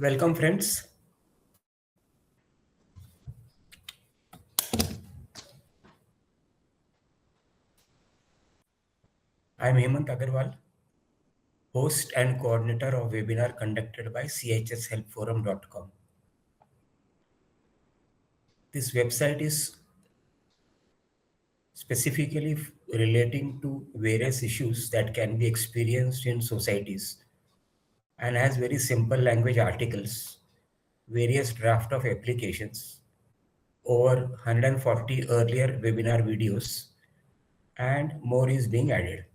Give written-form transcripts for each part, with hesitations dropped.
Welcome, friends. I am Hemant Agarwal, host and coordinator of webinar conducted by chshelpforum.com. This website is specifically relating to various issues that can be experienced in societies and has very simple language articles, various draft of applications, over 140 earlier webinar videos, and more is being added.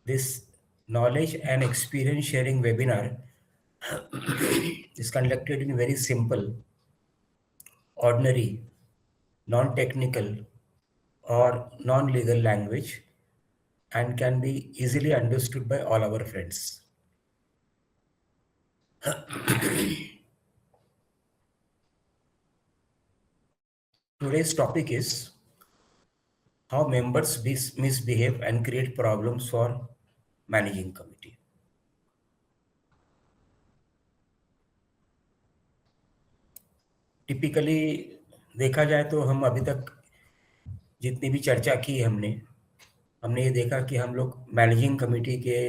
This knowledge and experience sharing webinar is conducted in very simple, ordinary, non-technical or non-legal language and can be easily understood by all our friends. Today's topic is how members misbehave and create problems for managing committee. Typically देखा जाए तो हम अभी तक जितनी भी चर्चा की हमने ये देखा कि हम लोग मैनेजिंग कमेटी के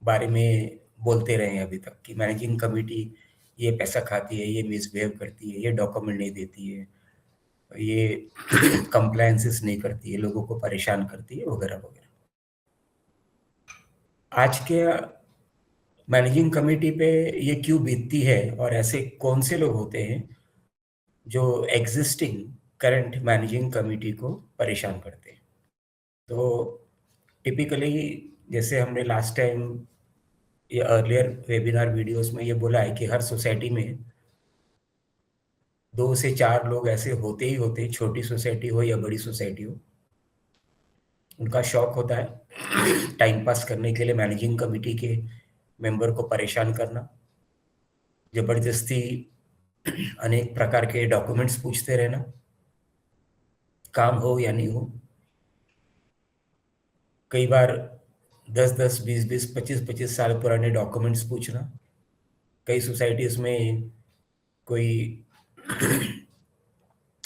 बारे में बोलते रहे हैं अभी तक कि मैनेजिंग कमेटी ये पैसा खाती है, ये मिसबिहेव करती है, ये डॉक्यूमेंट नहीं देती है, ये कंप्लायंसेस नहीं करती है, लोगों को परेशान करती है, वगैरह वगैरह। आज के मैनेजिंग कमेटी पे ये क्यों बीतती है और ऐसे कौन से लोग होते हैं जो एग्जिस्टिंग करंट मैनेजिंग कमेटी को परेशान करते हैं। तो टिपिकली जैसे हमने लास्ट टाइम ये अर्लियर वेबिनार वीडियोस में ये बोला है कि हर सोसाइटी में 2 से 4 लोग ऐसे होते ही होते, छोटी सोसाइटी हो या बड़ी सोसाइटी हो, उनका शौक होता है टाइम पास करने के लिए मैनेजिंग कमेटी के मेंबर को परेशान करना, जबरदस्ती अनेक प्रकार के डॉक्यूमेंट्स पूछते रहना, काम हो या नहीं हो। कई बार 10-10, 20-20, 25-25 साल पुराने डॉक्यूमेंट्स पूछना। कई सोसाइटीज में कोई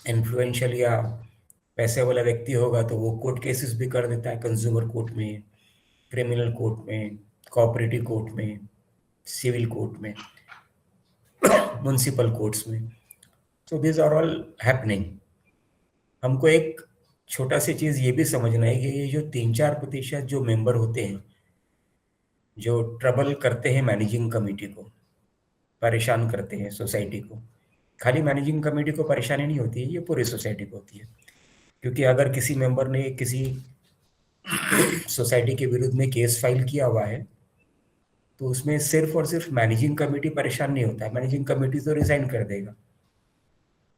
इन्फ्लुएंशियल या पैसे वाला व्यक्ति होगा तो वो कोर्ट केसेस भी कर देता है, कंज्यूमर कोर्ट में, क्रिमिनल कोर्ट में, कोऑपरेटिव कोर्ट में, सिविल कोर्ट में, म्युनिसिपल कोर्ट्स में। So this are all happening. हमको एक छोटा सी चीज़ ये भी समझना है कि ये जो 3-4% जो मेंबर होते हैं जो ट्रबल करते हैं मैनेजिंग कमेटी को, परेशान करते हैं सोसाइटी को, खाली मैनेजिंग कमेटी को परेशानी नहीं होती है, ये पूरी सोसाइटी को होती है। क्योंकि अगर किसी मेंबर ने किसी सोसाइटी के विरुद्ध में केस फाइल किया हुआ है तो उसमें सिर्फ और सिर्फ मैनेजिंग कमेटी परेशान नहीं होता है, मैनेजिंग कमेटी तो रिजाइन कर देगा,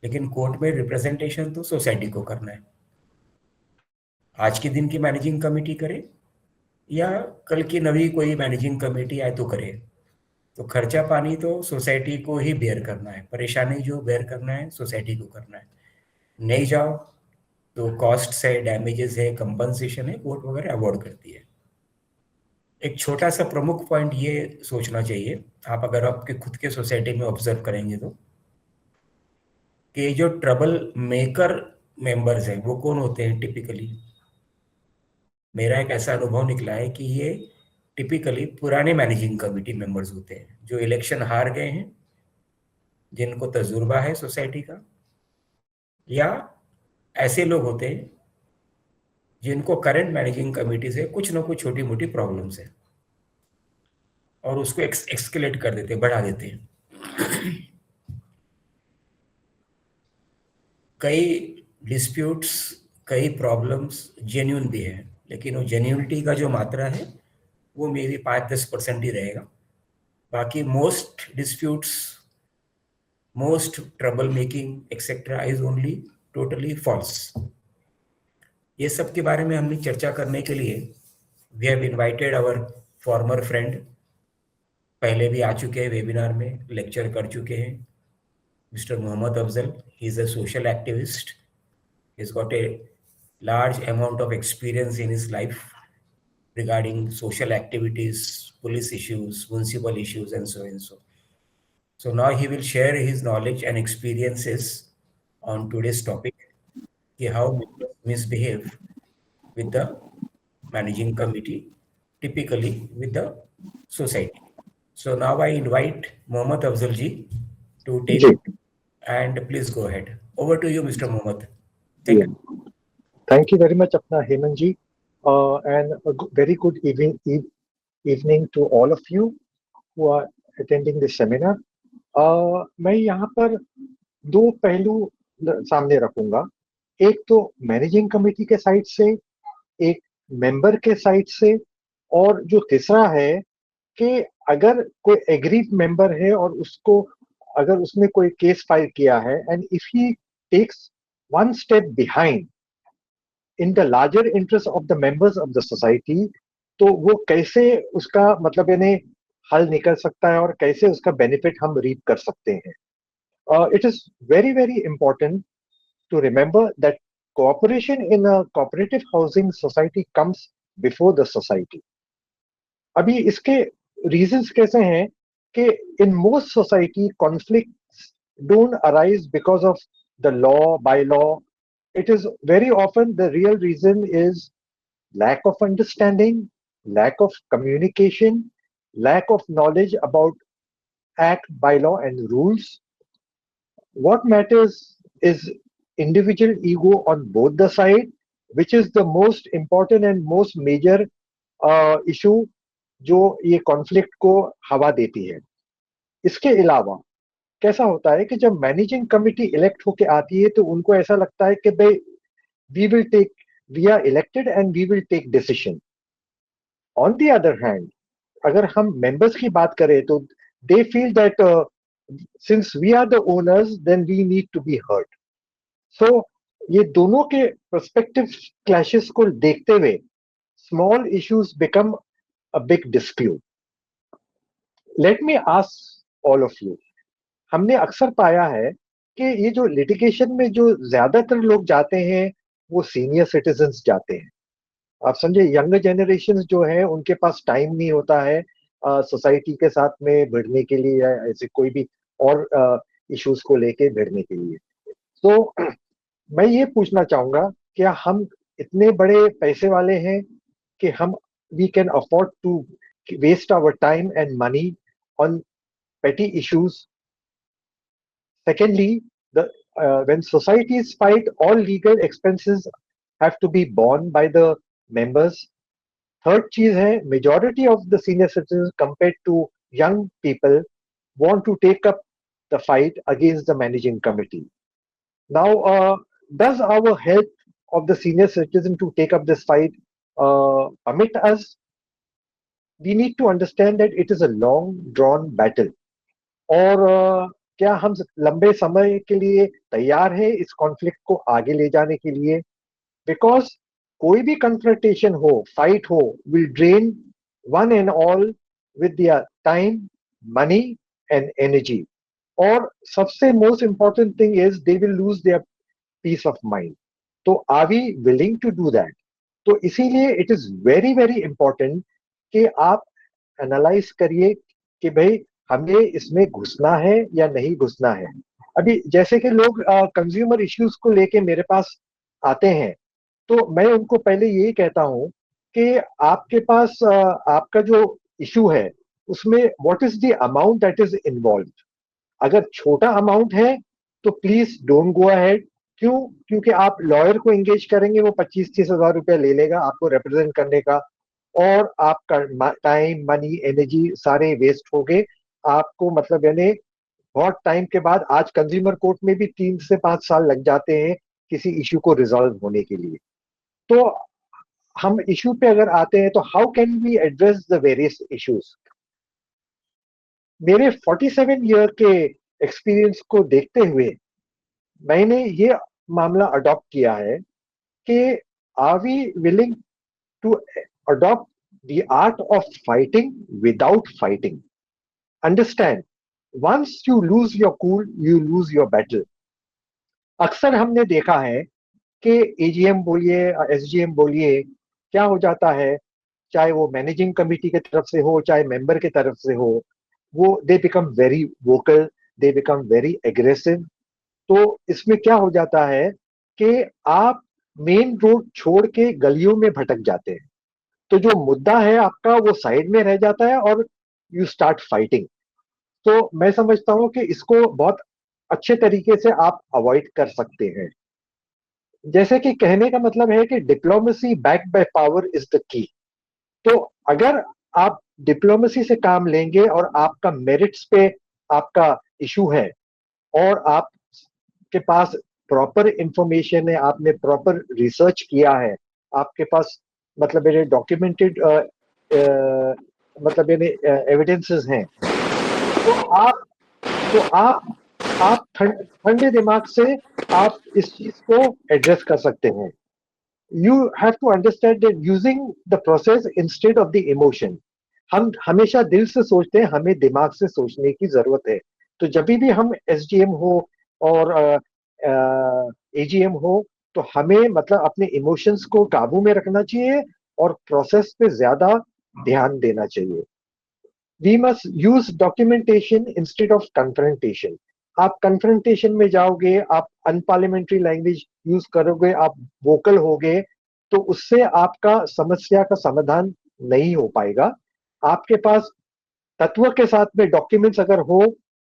लेकिन कोर्ट में रिप्रेजेंटेशन तो सोसाइटी को करना है। आज के दिन की मैनेजिंग कमेटी करे या कल की नवी कोई मैनेजिंग कमेटी आए तो करे, तो खर्चा पानी तो सोसाइटी को ही बेयर करना है, परेशानी जो बेयर करना है सोसाइटी को करना है। नहीं जाओ तो कॉस्ट है, डैमेजेस है, कंपनसेशन है, कोर्ट वगैरह अवॉर्ड करती है। एक छोटा सा प्रमुख पॉइंट ये सोचना चाहिए, आप अगर आपके खुद के सोसाइटी में ऑब्जर्व करेंगे तो, कि जो ट्रबल मेकर मेंबर्स हैं वो कौन होते हैं टिपिकली। मेरा एक ऐसा अनुभव निकला है कि ये टिपिकली पुराने मैनेजिंग कमेटी मेंबर्स होते हैं जो इलेक्शन हार गए हैं, जिनको तजुर्बा है सोसाइटी का, या ऐसे लोग होते हैं जिनको करंट मैनेजिंग कमेटी से कुछ ना कुछ छोटी मोटी प्रॉब्लम्स है और उसको एक्सकेलेट कर देते हैं, बढ़ा देते हैं। कई डिस्प्यूट्स, कई प्रॉब्लम्स जेन्युइन भी है, लेकिन वो जेन्युइनिटी का जो मात्रा है वो मे बी 5-10% ही रहेगा। बाकी most disputes, most trouble making etcetera is only totally false. ये सब के बारे में हमने चर्चा करने के लिए we have invited our former friend, पहले भी आ चुके हैं वेबिनार में, लेक्चर कर चुके हैं, mister Mohammad Afzal. He is a social activist, he has got a large amount of experience in his life regarding social activities, police issues, municipal issues, and so and so. So now he will share his knowledge and experiences on today's topic, how members misbehave with the managing committee, typically with the society. So now I invite Mohammad Afzal ji to take ji, and please go ahead. Over to you, Mr. Mohammad. Thank yeah. you. Thank you very much, Apna Hemant ji, and a very good evening to all of you who are attending this seminar. मैं यहाँ पर दो पहलू सामने रखूंगा. एक तो managing committee के साइड से, एक मेंबर के साइड से, और जो तीसरा है कि अगर कोई एग्रीव मेंबर है और उसको अगर उसने कोई केस फाइल किया है and if he takes one step behind in the larger interest of the members of the society, तो वो कैसे उसका मतलब यानी हल निकल सकता है और कैसे उसका बेनिफिट हम रीप कर सकते हैं. It is very, very important to remember that cooperation in a cooperative housing society comes before the society. अभी इसके reasons कैसे हैं कि in most society conflicts don't arise because of the law, bylaw. It is very often the real reason is lack of understanding, lack of communication, lack of knowledge about act, bylaw, and rules. What matters is individual ego on both the side, which is the most important and most major issue जो ये conflict को हवा देती है. इसके अलावा कैसा होता है कि जब मैनेजिंग कमिटी इलेक्ट होके आती है तो उनको ऐसा लगता है कि भाई we will take we are elected and we will take decision. On the other hand अगर हम मेंबर्स की बात करें तो they feel that since we are the owners then we need to be heard. So ये दोनों के perspective clashes को देखते हुए small issues become a big dispute. Let me ask all of you, हमने अक्सर पाया है कि ये जो litigation में जो ज्यादातर लोग जाते हैं वो senior citizens जाते हैं. आप समझे यंगर जनरेशन जो है उनके पास टाइम नहीं होता है सोसाइटी के साथ में भिड़ने के लिए या ऐसे कोई भी और इश्यूज को लेके भिड़ने के लिए. तो मैं ये पूछना चाहूंगा क्या हम इतने बड़े पैसे वाले हैं कि हम we can afford to waste our time and money on petty issues? Secondly, when societies fight, all legal expenses have to be borne by the members. Third चीज है majority of the senior citizen compare to young people want to take up the fight against the managing committee. Now does our help of the senior citizen to take up this fight permit us? We need to understand that it is a long drawn battle. और क्या हम लंबे समय के लिए तैयार है इस कॉन्फ्लिक्ट को आगे ले जाने के लिए? बिकॉज कोई भी कन्फ्रंटेशन हो, फाइट हो, will drain one and all with their time, money and energy. और सबसे most important thing is they will lose their peace of mind. तो are we willing to do that? तो इसीलिए it is very very important कि आप analyse करिए कि भाई हमें इसमें घुसना है या नहीं घुसना है. अभी जैसे कि लोग कंज्यूमर इश्यूज को लेके मेरे पास आते हैं तो मैं उनको पहले यही कहता हूं कि आपके पास आपका जो इशू है उसमें what is the amount that is involve. अगर छोटा अमाउंट है तो प्लीज डोंट गो अहेड. क्यों? क्योंकि आप लॉयर को एंगेज करेंगे, वो 25-30 हजार रुपया ले लेगा आपको रिप्रेजेंट करने का और आपका टाइम, मनी, एनर्जी सारे वेस्ट हो गए. आपको मतलब यानी बहुत टाइम के बाद आज कंज्यूमर कोर्ट में भी 3 से 5 साल लग जाते हैं किसी इश्यू को रिजॉल्व होने के लिए. तो हम इश्यू पे अगर आते हैं तो how can we address the various issues? मेरे 47 ईयर के एक्सपीरियंस को देखते हुए मैंने ये मामला अडॉप्ट किया है कि are we willing to adopt the art of fighting without fighting? Understand, once you lose your cool you lose your battle. अक्सर हमने देखा है कि एजीएम बोलिए, एसजीएम बोलिए, क्या हो जाता है, चाहे वो मैनेजिंग कमेटी की तरफ से हो चाहे मेंबर की तरफ से हो, वो they become very vocal, they become very aggressive. तो इसमें क्या हो जाता है कि आप मेन रोड छोड़ के गलियों में भटक जाते हैं, तो जो मुद्दा है आपका वो साइड में रह जाता है और यू स्टार्ट फाइटिंग। तो मैं समझता हूं कि इसको बहुत अच्छे तरीके से आप अवॉइड कर सकते हैं। जैसे कि कहने का मतलब है कि diplomacy backed by power is the key. तो अगर आप डिप्लोमेसी से काम लेंगे और आपका मेरिट्स पे आपका इशू है और आपके पास प्रॉपर इंफॉर्मेशन है, आपने प्रॉपर रिसर्च किया है, आपके पास मतलब मेरे डॉक्यूमेंटेड मतलब मेरे एविडेंसेस हैं, तो आप तो आप ठंडे दिमाग से आप इस चीज को एड्रेस कर सकते हैं। You have to understand that using the process instead of the emotion. हम हमेशा दिल से सोचते हैं, हमें दिमाग से सोचने की जरूरत है। तो जब भी हम एसडीएम हो और एजीएम हो, तो हमें मतलब अपने इमोशंस को काबू में रखना चाहिए और प्रोसेस पे ज्यादा ध्यान देना चाहिए। We must use documentation instead of confrontation. आप कन्फ्रंटेशन में जाओगे, आप अनपार्लियामेंट्री लैंग्वेज यूज करोगे, आप वोकल होगे, तो उससे आपका समस्या का समाधान नहीं हो पाएगा। आपके पास तत्व के साथ में डॉक्यूमेंट्स अगर हो,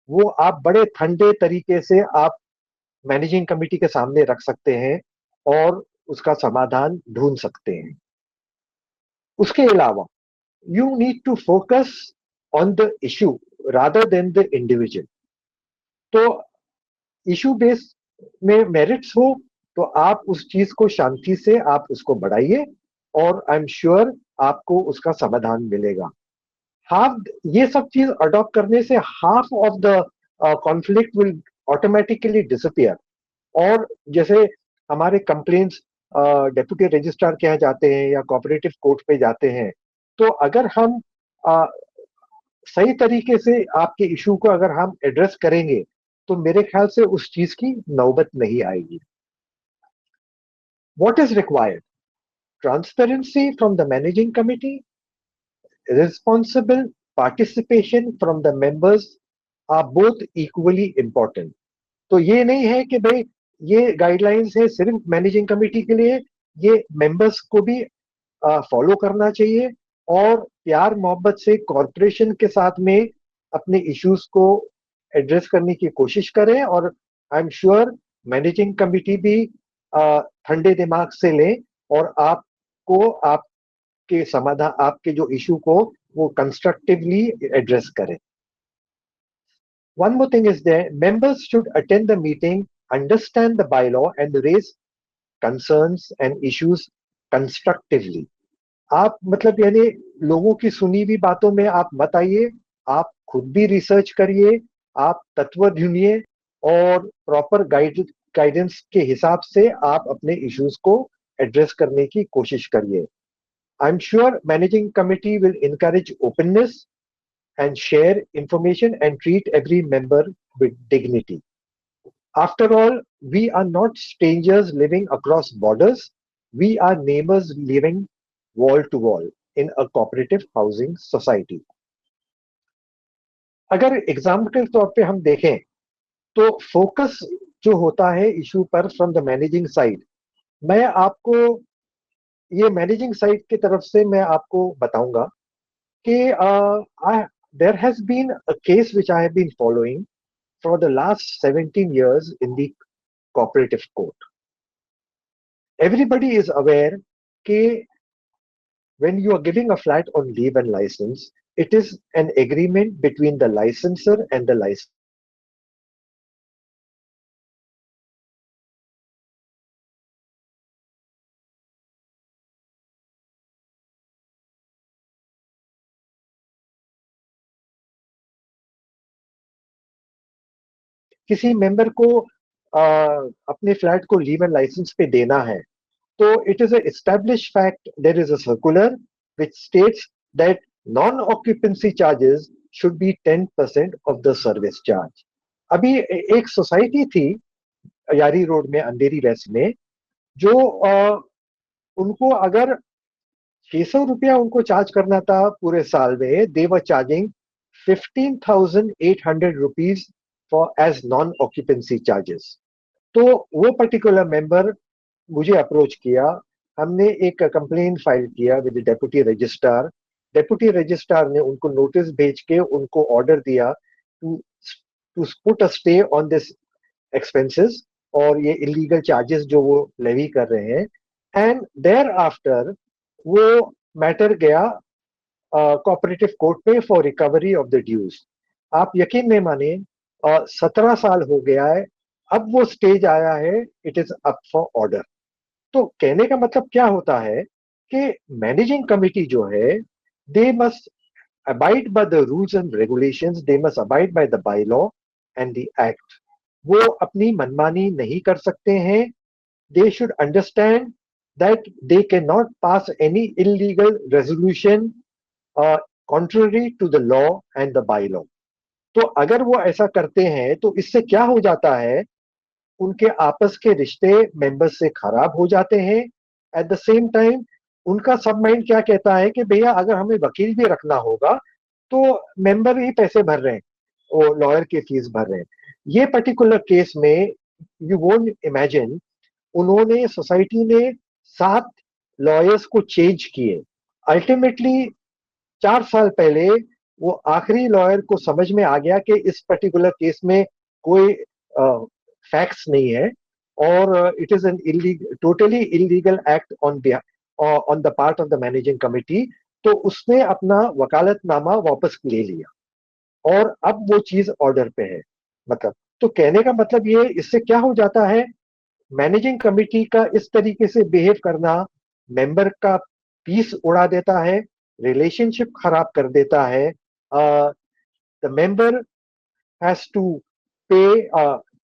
वो आप बड़े ठंडे तरीके से आप मैनेजिंग कमेटी के सामने रख सकते हैं और उसका समाधान ढूंढ सकते हैं। उसके अलावा you need to focus on the issue rather than the individual। तो इशू बेस में मेरिट्स हो तो आप उस चीज को शांति से आप उसको बढ़ाइए और आई एम श्योर आपको उसका समाधान मिलेगा। हाफ ये सब चीज अडॉप्ट करने से half of the conflict will automatically disappear. और जैसे हमारे कंप्लेंट्स डेप्यूटी रजिस्ट्रार के यहाँ जाते हैं या कोऑपरेटिव कोर्ट पे जाते हैं, तो अगर हम सही तरीके से आपके इशू को अगर हम एड्रेस करेंगे, तो मेरे ख्याल से उस चीज की नौबत नहीं आएगी। What is required? Transparency from the managing committee, responsible participation from the members are both equally important. तो ये नहीं है कि भाई ये गाइडलाइंस है सिर्फ मैनेजिंग कमेटी के लिए, ये मेंबर्स को भी फॉलो करना चाहिए और प्यार मोहब्बत से कॉरपोरेशन के साथ में अपने इश्यूज को एड्रेस करने की कोशिश करें। और I am sure managing committee भी ठंडे दिमाग से ले और आपको आपके समाधान, आपके जो इशू को वो कंस्ट्रक्टिवली एड्रेस करें। One more thing is there, members should attend the meeting, understand the bylaw and raise concerns and issues constructively। आप मतलब यानी लोगों की सुनी हुई बातों में आप मत आइए, आप खुद भी रिसर्च करिए, आप तत्व ढूंढिए और प्रॉपर गाइडेंस के हिसाब से आप अपने इश्यूज को एड्रेस करने की कोशिश करिए। I am sure managing committee will encourage openness and share information and treat every member with dignity. After all, we are not strangers living across borders. We are neighbors living wall to wall in a cooperative housing society। अगर example के तौर पे हम देखें तो focus जो होता है इशू पर फ्रॉम द मैनेजिंग साइड, मैं आपको ये मैनेजिंग साइड की तरफ से मैं आपको बताऊंगा कि there has been a case which I have been following for the last 17 years in the cooperative court. Everybody is aware that when you are giving a flat on leave and license, it is an agreement between the licensor and the licensor। किसी member को अपने flat को leave and licence पे देना है, तो it is a established fact, there is a circular which states that non-occupancy charges should be 10% of the service charge। अभी एक सोसाइटी थी यारी रोड में अंधेरी वेस्ट में, जो उनको अगर 600 रुपया उनको चार्ज करना था पूरे साल में, दे वर charging 15,800 rupees for as non-occupancy charges. तो वो पर्टिकुलर मेंबर मुझे अप्रोच किया, हमने एक कंप्लेन फाइल किया with deputy registrar. Deputy registrar ने उनको नोटिस भेज के उनको ऑर्डर दिया to to put a stay on this expenses और ये इलीगल चार्जेस जो वो लेवी कर रहे हैं। एंड देयर आफ्टर वो मैटर गया कोऑपरेटिव कोर्ट में for recovery of the dues. आप यकीन नहीं माने, 17 साल हो गया है, अब वो स्टेज आया है, it is up for order. तो कहने का मतलब क्या होता है कि मैनेजिंग कमिटी जो है, they must abide by the rules and regulations, they must abide by the bylaw and the act. वो अपनी मनमानी नहीं कर सकते हैं। They should understand that they can not pass any illegal resolution contrary to the law and the bylaw. तो अगर वो ऐसा करते हैं तो इससे क्या हो जाता है, उनके आपस के रिश्ते मेंबर्स से खराब हो जाते हैं। एट द सेम टाइम उनका सब माइंड क्या कहता है कि भैया अगर हमें वकील भी रखना होगा तो मेंबर ही पैसे भर रहे हैं, वो लॉयर की फीस भर रहे हैं। ये पर्टिकुलर केस में यू वोंट इमेजिन, उन्होंने सोसाइटी ने 7 लॉयर्स को चेंज किए। अल्टीमेटली 4 साल पहले वो आखिरी लॉयर को समझ में आ गया कि इस पर्टिकुलर केस में कोई फैक्ट्स नहीं है और it is N totally illegal act on the part of the managing committee. तो उसने अपना वकालतनामा वापस ले लिया और अब वो चीज ऑर्डर पे है। मतलब तो कहने का मतलब ये, इससे क्या हो जाता है, मैनेजिंग कमिटी का इस तरीके से बिहेव करना मेंबर का पीस उड़ा देता है, रिलेशनशिप खराब कर देता है। The member has to pay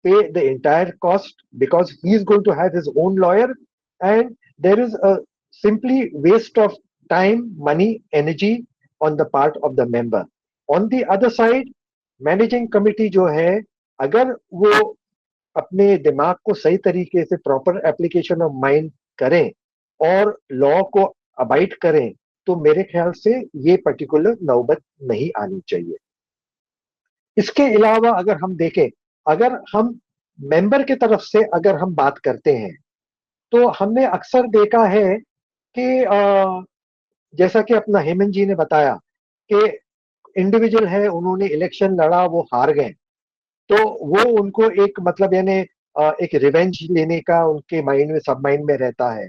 pay the entire cost because he is going to have his own lawyer, and there is a simply waste of time, money, energy on the part of the member. On the other side, managing committee जो है, अगर वो अपने दिमाग को सही तरीके से प्रॉपर एप्लीकेशन ऑफ माइंड करें और लॉ को अबाइड करें, तो मेरे ख्याल से ये पर्टिकुलर नौबत नहीं आनी चाहिए। इसके अलावा अगर हम देखें, अगर हम मेंबर की तरफ से अगर हम बात करते हैं, तो हमने अक्सर देखा है कि जैसा कि अपना हेमंत जी ने बताया कि इंडिविजुअल है, उन्होंने इलेक्शन लड़ा, वो हार गए, तो वो उनको एक मतलब यानी एक रिवेंज लेने का उनके माइंड में, सब माइंड में रहता है।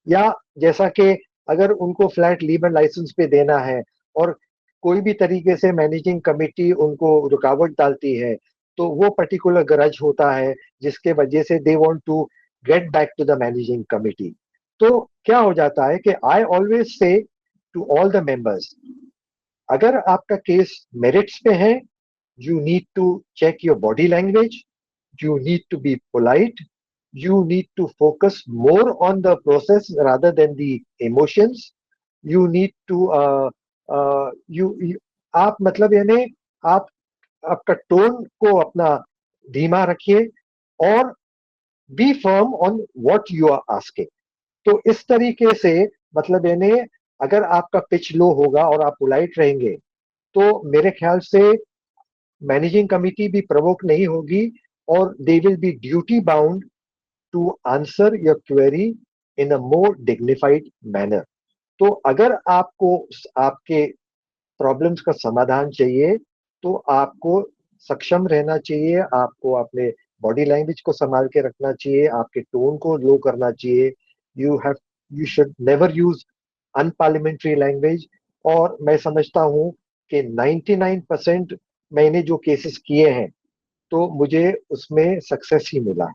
या जैसा कि अगर उनको फ्लैट लीवर लाइसेंस पे देना है और कोई भी तरीके से मैनेजिंग कमेटी उनको रुकावट डालती है, तो वो पर्टिकुलर गरज होता है जिसके वजह से they want to get back to the managing committee. तो क्या हो जाता है कि I always say to all the members, अगर आपका केस मेरिट्स पे है, you need to check your body language, you need to be polite, you need to focus more on the process rather than the emotions, you need to आप मतलब यानी आप आपका tone को अपना धीमा रखिए और be firm on what you are asking. तो इस तरीके से मतलब यानी अगर आपका पिच लो होगा और आप पोलाइट रहेंगे, तो मेरे ख्याल से मैनेजिंग कमिटी भी प्रवोक नहीं होगी और they will be duty bound to answer your query in a more dignified manner. तो अगर आपको आपके प्रॉब्लम्स का समाधान चाहिए, तो आपको सक्षम रहना चाहिए, आपको अपने बॉडी लैंग्वेज को संभाल के रखना चाहिए, आपके टोन को लो करना चाहिए। You should never use unparliamentary language. और मैं समझता हूं कि 99% मैंने जो केसेस किए हैं, तो मुझे उसमें सक्सेस ही मिला।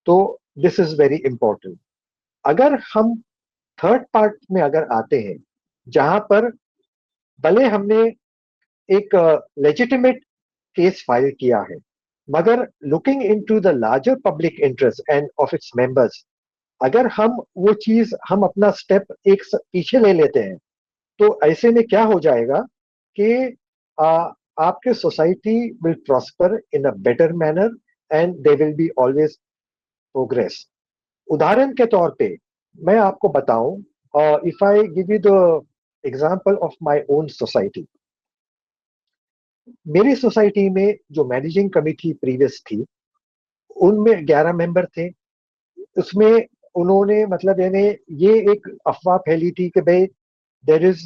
तो दिस इज वेरी इंपॉर्टेंट। अगर हम थर्ड पार्ट में अगर आते हैं, जहां पर भले हमने एक लेजिटिमेट केस फाइल किया है, मगर looking into the larger public interest end of its members, अगर हम वो चीज हम अपना स्टेप एक पीछे ले लेते हैं, तो ऐसे में क्या हो जाएगा कि आपके society will prosper in a better manner and they will be always progress. उदाहरण के तौर पे मैं आपको बताऊं, if I give you the example of my own society, मेरी सोसाइटी में जो मैनेजिंग कमिटी प्रीवियस थी, उनमें 11 मेंबर थे। उसमें उन्होंने मतलब यानी ये एक अफवाह फैली थी कि भाई there is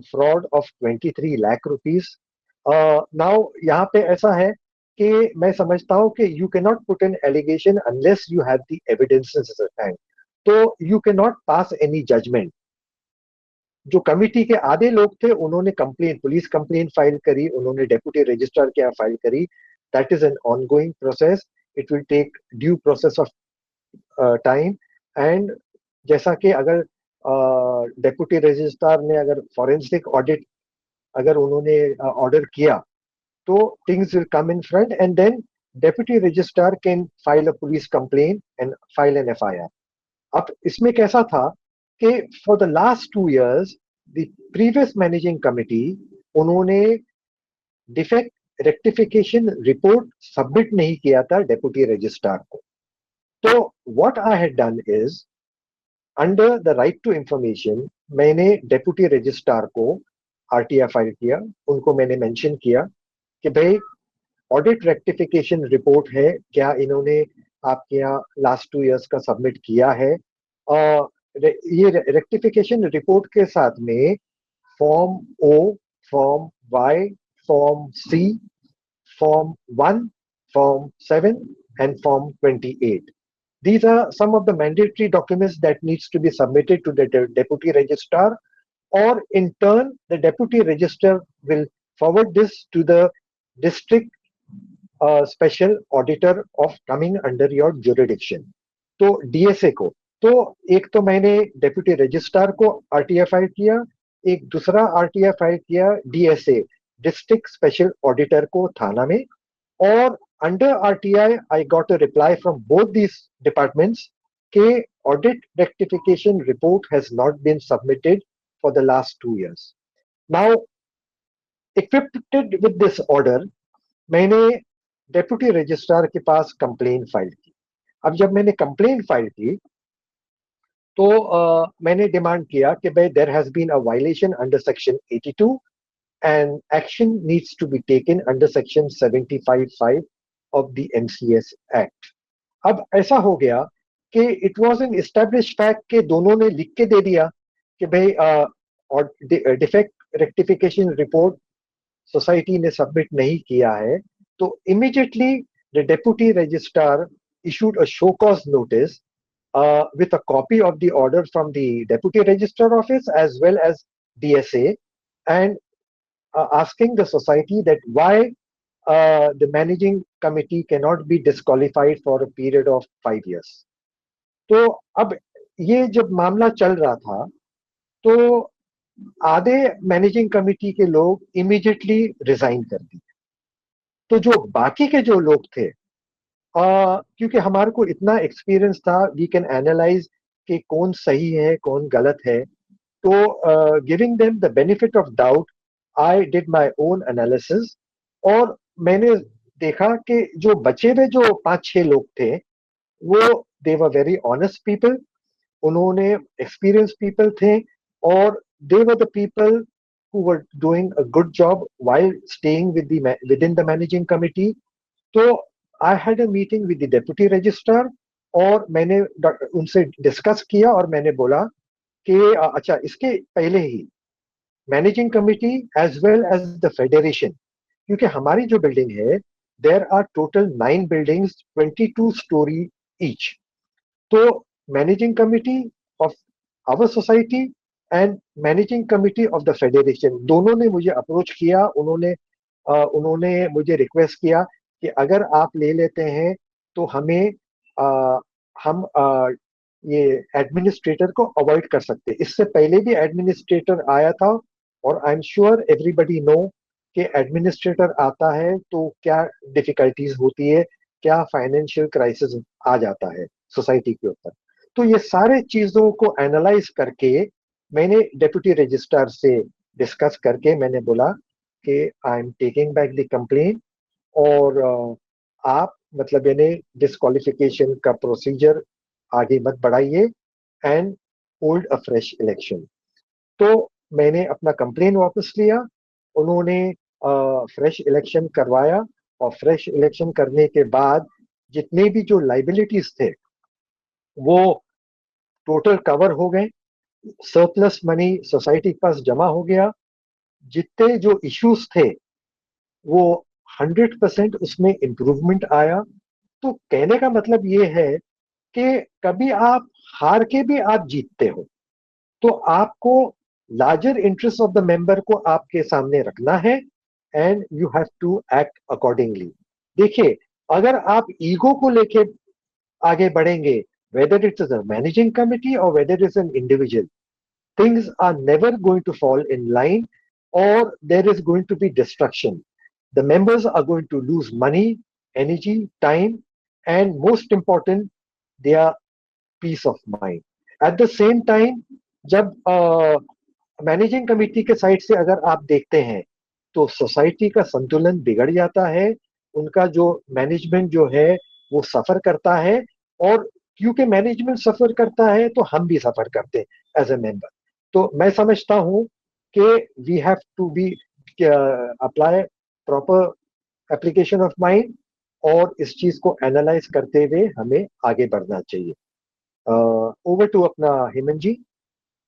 fraud of 23 lakh rupees. Now यहाँ पे ऐसा है कि मैं समझता हूँ कि you can not put an allegation unless you have the evidences at hand, तो you can not pass any judgement. जो कमिटी के आधे लोग थे उन्होंने कंप्लेन, पुलिस कंप्लेन फाइल करी, उन्होंने डेप्यूटी रजिस्ट्रार के यहाँ फाइल करी। That is an ongoing process, it will take due process of time. And जैसा कि अगर डेप्यूटी रजिस्ट्रार ने अगर फॉरेंसिक ऑडिट अगर उन्होंने ऑर्डर किया, तो things will come in front and then deputy registrar can file a police complaint and file an FIR. अब इसमें कैसा था कि for the last 2 years the previous managing committee उन्होंने डिफेक्ट रेक्टिफिकेशन रिपोर्ट सबमिट नहीं किया था डेप्यूटी रजिस्ट्रार को। तो what I had done is, under the right to information, मैंने डेप्यूटी रजिस्ट्रार को आरटीआई फाइल किया। उनको मैंने मेंशन किया कि भाई ऑडिट रेक्टिफिकेशन रिपोर्ट है, क्या इन्होंने आपके यहाँ लास्ट 2 years का सबमिट किया है। ये रेक्टिफिकेशन रिपोर्ट के साथ में form O, form Y, form C, form 1, form 7 and form 28. These are some of the mandatory documents that needs to be submitted to the deputy registrar, or in turn the deputy registrar will forward this to the district special auditor of coming under your jurisdiction, तो DSA को। तो एक तो मैंने deputy registrar को RTI file किया, एक दूसरा आरटीआई फाइल किया डीएसए डिस्ट्रिक्ट स्पेशल ऑडिटर को थाना में। और under RTI I got a reply from both these departments के audit rectification report has not been submitted for the last 2 years। Now equipped with this order, मैंने deputy registrar के पास complain file की। अब जब मैंने कंप्लेन फाइल की, तो मैंने डिमांड किया कि भाई there has been a violation under section 82 and action needs to be taken under section 75(5) of the MCS act. अब ऐसा हो गया कि it was an establish fact कि दोनों ने लिख के दे दिया कि भाई और डिफेक्ट रेक्टिफिकेशन रिपोर्ट सोसाइटी ने सबमिट नहीं किया है। तो immediately the deputy registrar issued a show cause notice with a copy of the order from the deputy registrar office as well as DSA, and asking the society that why the managing committee cannot be disqualified for a period of 5 years। तो अब ये जब मामला चल रहा था, तो आधे मैनेजिंग कमिटी के लोग इमीडिएटली रिजाइन कर दिए। तो जो बाकी के जो लोग थे, क्योंकि हमारे को इतना एक्सपीरियंस था, वी कैन एनालाइज कि कौन सही है कौन गलत है। तो giving them the benefit of doubt, I did my own analysis. और मैंने देखा कि जो बचे हुए जो 5-6 लोग थे, वो they were very honest people, उन्होंने एक्सपीरियंस पीपल थे, और they were the people who were doing a good job while staying within the managing committee. तो I had a meeting with the deputy registrar, और मैंने उनसे discuss किया और मैंने बोला कि अच्छा, इसके पहले ही managing committee as well as the federation, क्योंकि हमारी जो बिल्डिंग है, there are total 9 buildings 22 storey each. तो managing committee of our society and managing committee of the federation दोनों ने मुझे अप्रोच किया। उन्होंने मुझे रिक्वेस्ट किया कि अगर आप ले लेते हैं तो हमें हम ये एडमिनिस्ट्रेटर को अवॉइड कर सकते हैं। इससे पहले भी एडमिनिस्ट्रेटर आया था, और I am sure everybody know कि एडमिनिस्ट्रेटर आता है तो क्या डिफिकल्टीज होती है, क्या फाइनेंशियल क्राइसिस आ जाता है सोसाइटी के ऊपर। तो ये सारे चीजों को एनालाइज करके मैंने डेप्यूटी रजिस्ट्रार से डिस्कस करके मैंने बोला कि I am taking back the complain, और आप मतलब यानी डिस्क्वालिफिकेशन का प्रोसीजर आगे मत बढ़ाइए and hold a fresh election. तो मैंने अपना कंप्लेन वापस लिया। उन्होंने फ्रेश इलेक्शन करवाया और फ्रेश इलेक्शन करने के बाद जितने भी जो लाइबिलिटीज थे वो टोटल कवर हो गए, सरप्लस मनी सोसाइटी के पास जमा हो गया, जितने जो इश्यूज थे वो 100% उसमें इंप्रूवमेंट आया। तो कहने का मतलब ये है कि कभी आप हार के भी आप जीतते हो, तो आपको larger interest of the member को आपके सामने रखना है and you have to act accordingly. देखिए, अगर आप ईगो को लेके आगे बढ़ेंगे, whether it is a managing committee और whether it is an individual, things are never going to fall in line or there is going to be destruction. The members are going to lose money, energy, time, and most important, their peace of mind. At the same time, जब managing committee के side से अगर आप देखते हैं तो society का संतुलन बिगड़ जाता है, उनका जो मैनेजमेंट जो है वो सफर करता है, और क्योंकि मैनेजमेंट सफर करता है तो हम भी सफर करते हैं एज ए मेंबर। तो मैं समझता हूं कि we have to be apply proper application of mind और इस चीज को एनालाइज करते हुए हमें आगे बढ़ना चाहिए। ओवर टू अपना Hemant ji,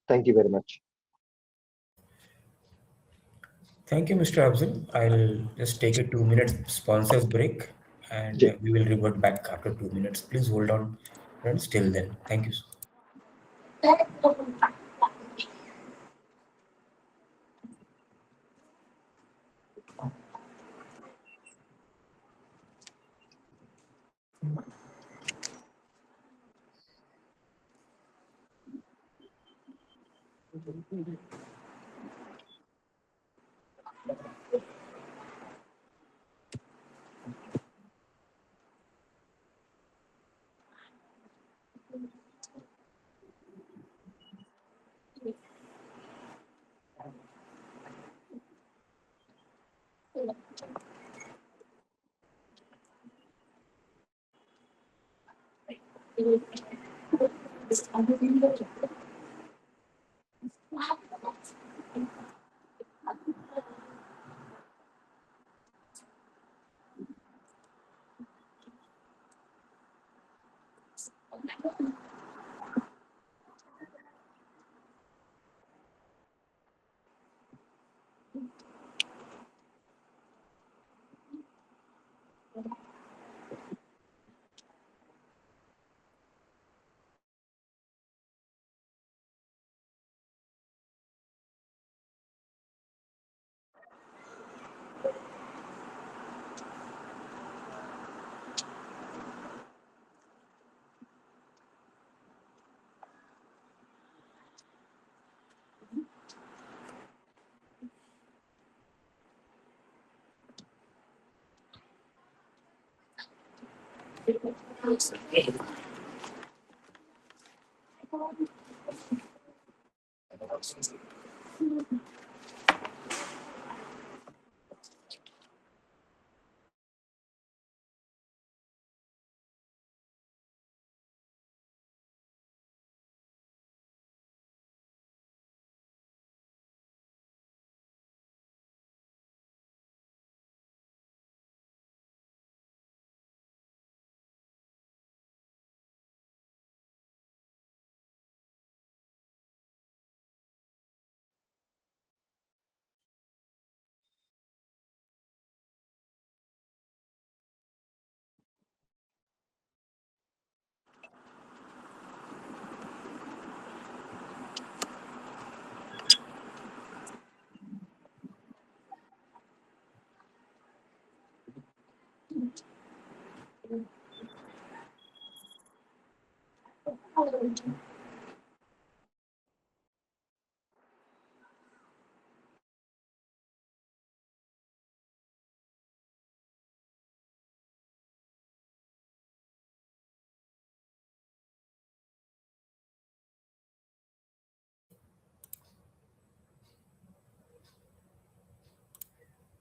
thank you very much. Thank you, Mr. Afzal. I'll just take a 2 minute sponsors break and जी we will revert back after 2 minutes. Please hold on, friends, till then. Thank you.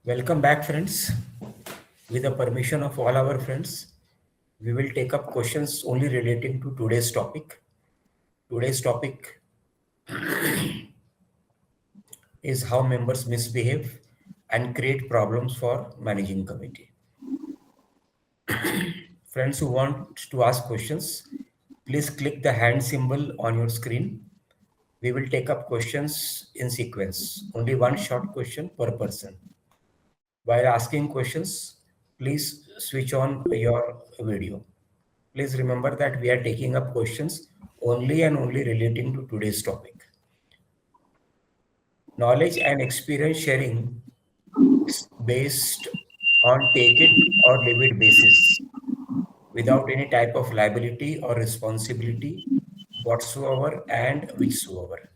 Welcome back, friends. With the permission of all our friends, we will take up questions only relating to today's topic. Today's topic is how members misbehave and create problems for managing committee. Friends who want to ask questions, please click the hand symbol on your screen. We will take up questions in sequence. Only one short question per person. While asking questions, please switch on your video. Please remember that we are taking up questions only and only relating to today's topic. Knowledge and experience sharing is based on take it or leave it basis, without any type of liability or responsibility whatsoever and whichsoever.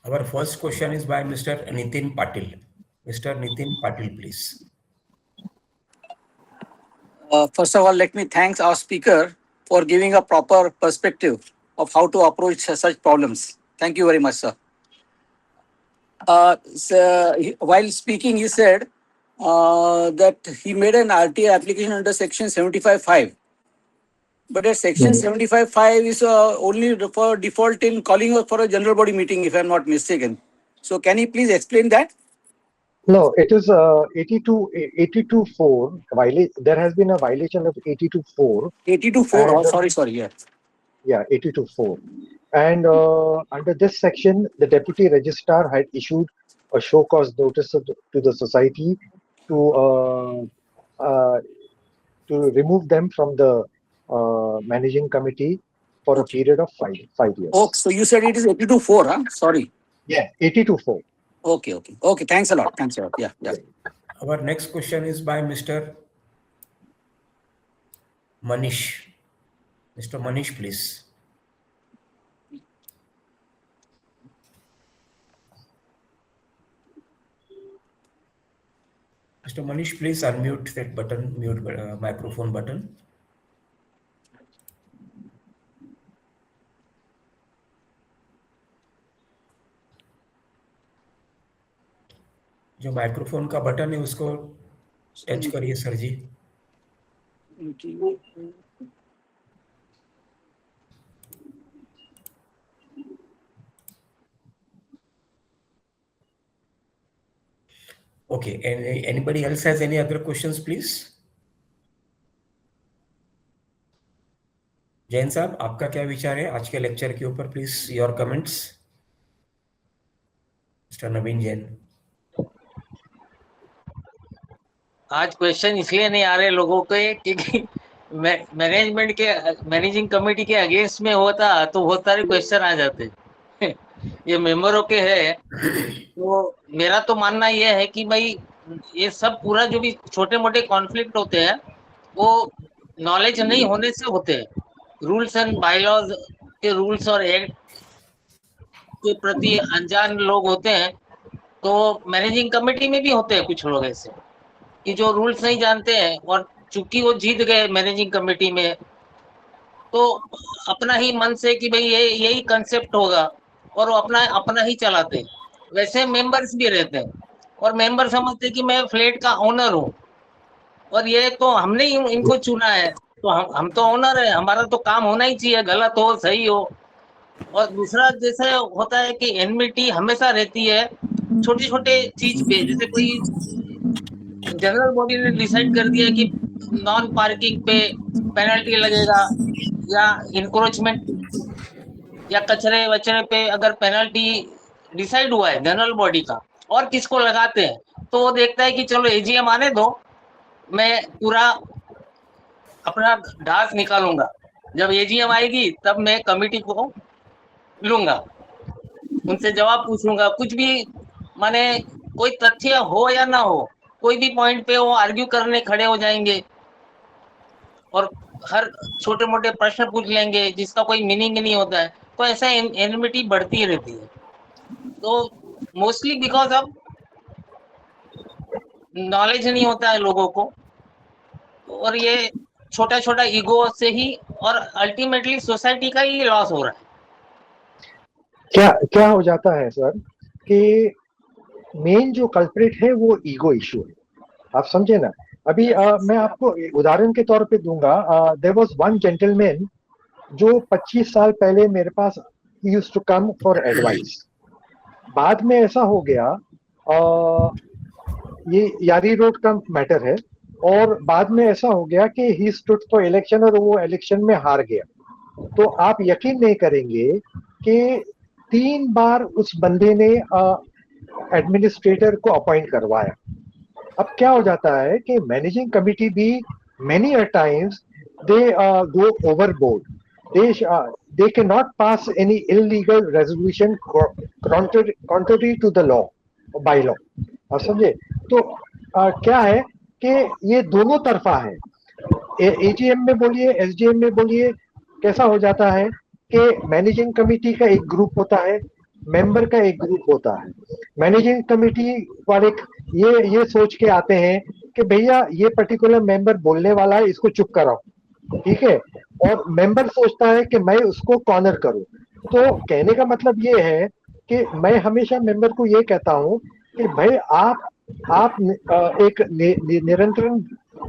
Our first question is by Mr. Nitin Patil. Mr. Nitin Patil, please. First of all, let me thank our speaker for giving a proper perspective of how to approach such problems. Thank you very much, sir. While speaking, he said that he made an RTA application under Section 75(5). But that Section 75(5) is only for default in calling for a general body meeting, if I'm not mistaken. So can you please explain that? No, it is 82(4). There has been a violation of 82(4). 82(4). Oh, sorry. Yeah. Yeah, 82(4). And under this section, the deputy registrar had issued a show cause notice to the society to remove them from the managing committee for a period of 5 years. Oh, so you said it is 82(4), huh? Sorry. Yeah, 82(4). Okay. Thanks a lot. Yeah. Our next question is by Mr. Manish. Mr. Manish, please. Mr. Manish, please unmute that button, microphone button. जो microphone का button है उसको touch करिए sir जी. Okay, anybody else has any other questions, please? Jain साहब, आपका क्या विचार है आज के लेक्चर के ऊपर? Please your comments. मिस्टर नवीन जैन. आज क्वेश्चन इसलिए नहीं आ रहे लोगों के क्योंकि मैनेजमेंट के मैनेजिंग कमेटी के अगेंस्ट में होता तो बहुत सारे क्वेश्चन आ जाते. ये मेंबरों के है. तो मेरा तो मानना यह है कि भाई ये सब पूरा जो भी छोटे मोटे कॉन्फ्लिक्ट होते हैं वो नॉलेज नहीं होने से होते हैं. रूल्स एंड बायलॉज के रूल्स और एक्ट के प्रति अनजान लोग होते हैं. तो मैनेजिंग कमेटी में भी होते हैं कुछ लोग ऐसे कि जो रूल्स नहीं जानते हैं और चूंकि वो जीत गए मैनेजिंग कमेटी में तो अपना ही मन से कि भाई ये यही कंसेप्ट होगा और वो अपना ही चलाते हैं. वैसे मेंबर्स भी रहते हैं और मेंबर समझते हैं कि मैं फ्लैट का ओनर हूँ और ये तो हमने ही इनको चुना है तो हम तो ओनर है, हमारा तो काम होना ही चाहिए, गलत हो सही हो. और दूसरा जैसे होता है कि एनमिटी हमेशा रहती है छोटे छोटे चीज पे. जैसे कोई जनरल बॉडी ने डिसाइड कर दिया कि नॉन पार्किंग पे पेनल्टी लगेगा या इंक्रोचमेंट या कचरे वचरे पे अगर पेनल्टी डिसाइड हुआ है जनरल बॉडी का और किसको लगाते हैं तो वो देखता है कि चलो एजीएम आने दो, मैं पूरा अपना ढास निकालूंगा, जब एजीएम आएगी तब मैं कमेटी को लूंगा, उनसे जवाब पूछूंगा. कुछ भी माने कोई तथ्य हो या ना हो कोई भी पॉइंट पे वो आर्ग्यू करने खड़े हो जाएंगे और हर छोटे मोटे प्रश्न पूछ लेंगे जिसका कोई मीनिंग नहीं होता है. तो ऐसा एनिमिटी बढ़ती रहती है. तो मोस्टली बिकॉज ऑफ नॉलेज नहीं होता है लोगों को और ये छोटा छोटा ईगो से ही और अल्टीमेटली सोसाइटी का ही लॉस हो रहा है. क्या हो जाता है सर कि मेन जो कल्प्रिट है वो ईगो इशू है. आप समझे ना. अभी मैं आपको उदाहरण के तौर पे दूंगा. देयर वाज वन जेंटलमैन जो 25 साल पहले मेरे पास he used to come for advice. बाद में ऐसा हो गया, ये यारी रोड का मैटर है, और बाद में ऐसा हो गया कि ही स्टूड फॉर इलेक्शन और वो इलेक्शन में हार गया. तो आप यकीन नहीं करेंगे कि 3 बार उस बंदे ने एडमिनिस्ट्रेटर को अपॉइंट करवाया. अब क्या हो जाता है कि मैनेजिंग कमिटी भी many a times they go overboard. They cannot pass any illegal resolution contrary to the law or bylaw. आप समझे? तो क्या है कि ये दोनों तरफा है. एजीएम में बोलिए, एसडीएम में बोलिए, कैसा हो जाता है कि मैनेजिंग कमिटी का एक ग्रुप होता है, मेंबर का एक ग्रुप होता है. मैनेजिंग कमिटी वाले ये सोच के आते हैं कि भैया ये पर्टिकुलर मेंबर बोलने वाला है, इसको चुप कराओ, ठीक है, और मेंबर सोचता है कि मैं उसको कॉर्नर करूं. तो कहने का मतलब ये है कि मैं हमेशा मेंबर को ये कहता हूं कि भाई आप एक निरंतरण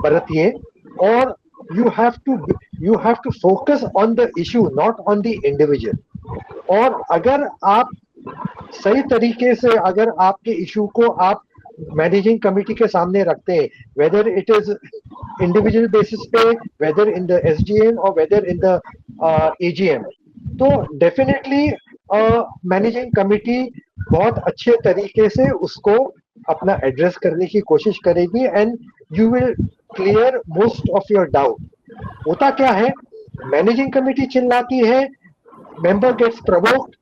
बरतिए, और you have to focus on the issue, not on the individual. और अगर आप सही तरीके से अगर आपके इशू को आप मैनेजिंग कमिटी के सामने रखते हैं, weather it is individual basis पे, वेदर इन द एसडीएम और वेदर इन द एजीएम, तो डेफिनेटली मैनेजिंग कमिटी बहुत अच्छे तरीके से उसको अपना एड्रेस करने की कोशिश करेगी, and you will clear most of your doubt. होता क्या है, मैनेजिंग कमिटी चिल्लाती है, मेंबर गेट्स प्रोवोक्ड,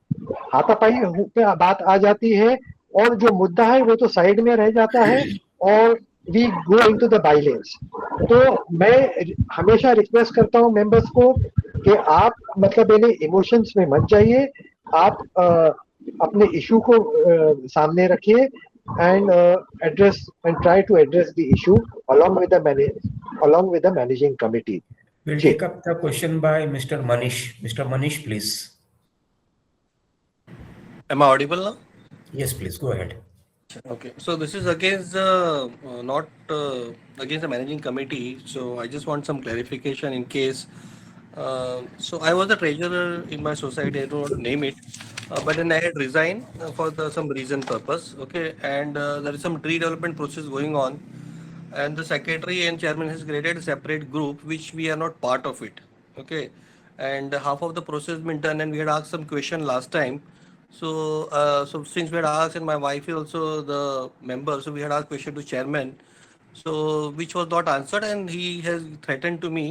हाथापाई पे बात आ जाती है, और जो मुद्दा है वो तो साइड में रह जाता है, और we go into the violence. तो मैं हमेशा रिक्वेस्ट करता हूं मेंबर्स को कि आप मतलब इन्हें इमोशंस में मत जाइए, आप अपने इशू को सामने रखिए, and address and try to address the issue along with the managing committee. We'll ji. take up the question by Mr. Manish. Mr. Manish, please. Am I audible now? Yes, please go ahead. Okay. So this is against not against the managing committee. So I just want some clarification in case. So I was the treasurer in my society. I don't want to name it, but then I had resigned for some reason purpose. Okay, and there is some redevelopment process going on, and the secretary and chairman has created a separate group which we are not part of it. Okay, and half of the process been done, and we had asked some question last time. So so since we had asked, and my wife is also the member, so we had asked question to chairman, so which was not answered, and he has threatened to me.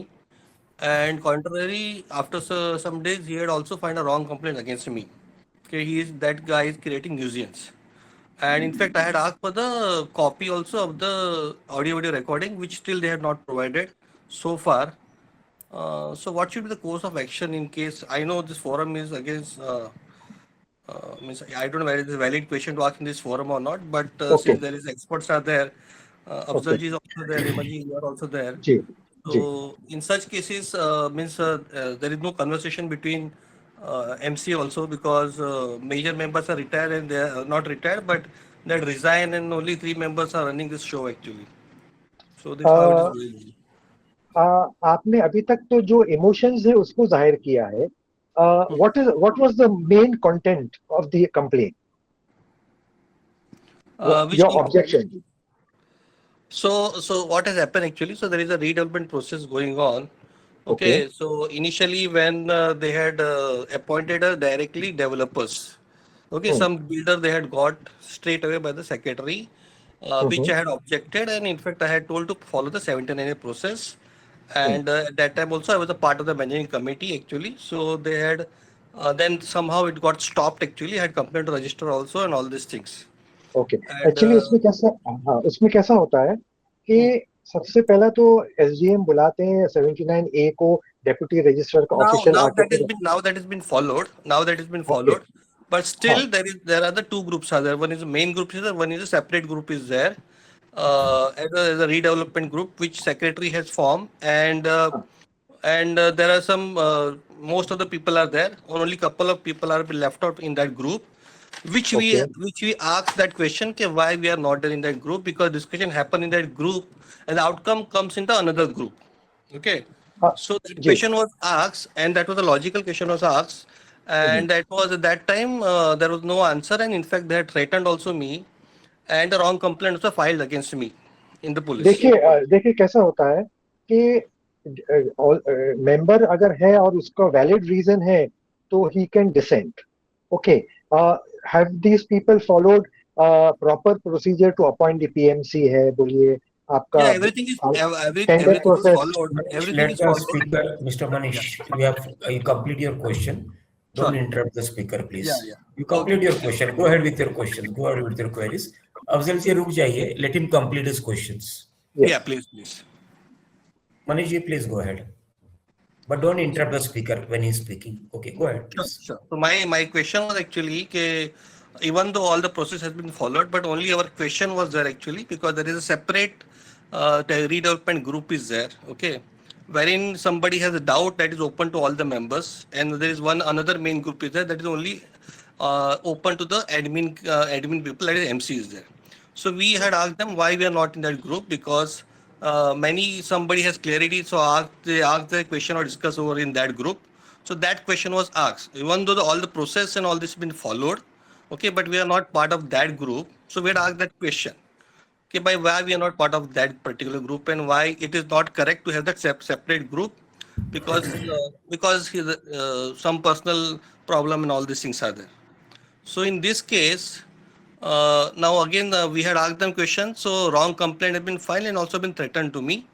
And contrary, after some days, he had also filed a wrong complaint against me. Okay, that guy is creating nuisance. And in fact, I had asked for the copy also of the audio video recording, which still they have not provided so far. So what should be the course of action in case? I know this forum is against. Means I don't know whether it is a valid question to ask in this forum or not, but Okay. since there is experts are there, Afzalji is also there, Reemaji, you are also there. Ji. So in such cases, means there is no conversation between MC also, because major members are retired and they are not retired, but they resign, and only 3 members are running this show actually. So this is how it is going. आपने अभी तक तो जो emotions है उसको जाहिर किया है. what was the main content of the complaint? Which Your complaint? objection. So what has happened actually? So there is a redevelopment process going on. Okay. So initially when they had appointed directly developers. Okay. Some builder they had got straight away by the secretary, which I had objected, and in fact I had told to follow the 79A process. And at that time also I was a part of the managing committee actually. So they had then somehow it got stopped actually. I had complained to register also and all these things. Okay. Actually उसमें कैसा होता है कि सबसे पहला तो SDM बुलाते हैं 79A को, डेप्यूटी रजिस्ट्रार का official now that has been followed, but still there are the 2 groups are there. One is the main group is there, one is a separate group is there, as a redevelopment group which secretary has formed, and there are some most of the people are there, only couple of people are left out in that group, which we asked that question कि why we are not there in that group, because discussion happen in that group and the outcome comes into another group. Okay, So the जी question was asked, and that was a logical question was asked, and that was at that time there was no answer, and in fact they had threatened also me, and the wrong complaint was filed against me in the police. देखिए कैसा होता है कि member अगर है और उसका valid reason है तो ही can dissent. Okay, have these people followed proper procedure to appoint the PMC है, बोलिए आपका Yeah, everything is tender everything is process. followed. Manish, Everything let is the followed. speaker, Mr. Manish, Yeah, you complete your question. Don't sure. interrupt the speaker, please. Yeah, yeah. You complete your question. Go ahead with your questions. Go ahead with your queries. Afzal ji रुक जाइए. Let him complete his questions. Yeah, please, please. Manish ji, please go ahead. But don't interrupt the speaker when he's speaking. Okay, go ahead, Sure, please. sure. So my question was actually even though all the process has been followed, but only our question was there actually because there is a separate redevelopment group is there, okay, wherein somebody has a doubt that is open to all the members, and there is one another main group is there that is only open to the admin people, that is MC is there. So we had asked them why we are not in that group because somebody has clarity, so they asked the question or discuss over in that group. So that question was asked, even though all the process and all this has been followed, okay, but we are not part of that group. So we had asked that question, okay, by why we are not part of that particular group and why it is not correct to have that separate group because some personal problem and all these things are there. So in this case, now again we had asked them questions. So wrong complaint has been filed and also been threatened to me.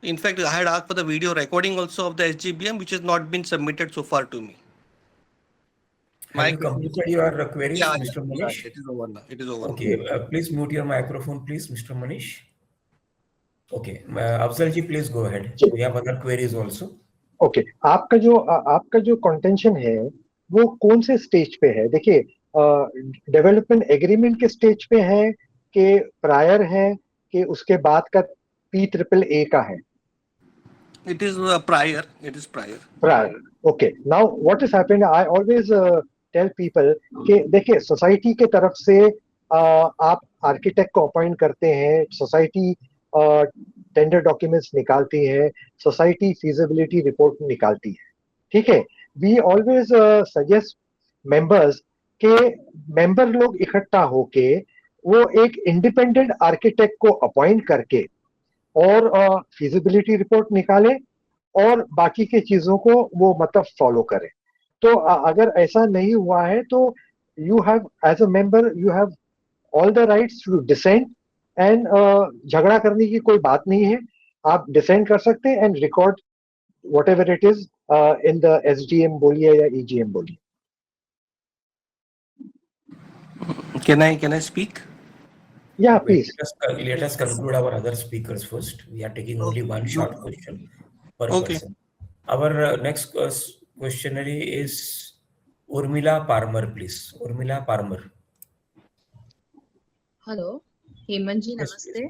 In fact, I had asked for the video recording also of the SGBM, which has not been submitted so far to me. Have you completed your queries, Yeah, Mr. Manish? it is over now. It is over. Okay, please mute your microphone, please, Mr. Manish. Okay, Afzal ji, please go ahead. We have other queries also. Okay, आपका जो contention है वो कौन से stage पे है? देखिए, development agreement के स्टेज पे है कि प्रायर है कि उसके बाद का PAAA का है? It is prior. It is prior. Prior. Okay. Now what has happened? I always tell people कि देखिए सोसाइटी के तरफ से आप आर्किटेक्ट को अपॉइंट करते हैं, सोसाइटी टेंडर डॉक्यूमेंट्स निकालती है, सोसाइटी फीजिबिलिटी रिपोर्ट निकालती है, ठीक है. वी ऑलवेज सजेस्ट मेंबर्स के मेंबर लोग इकट्ठा होके वो एक इंडिपेंडेंट आर्किटेक्ट को अपॉइंट करके और फीजिबिलिटी रिपोर्ट निकाले और बाकी के चीजों को वो मतलब फॉलो करें. तो अगर ऐसा नहीं हुआ है तो you have as a member you have all the rights to dissent and झगड़ा करने की कोई बात नहीं है. आप डिसेंट कर सकते हैं and record whatever it is in the SDM बोलिए या EGM बोलिए. Can I speak? Yeah, please. Let us conclude our other speakers first. We are taking only one short question per person. Our next questionnaire is Urmila Parmar, please. Urmila Parmar. Hello, Hemant ji नमस्ते.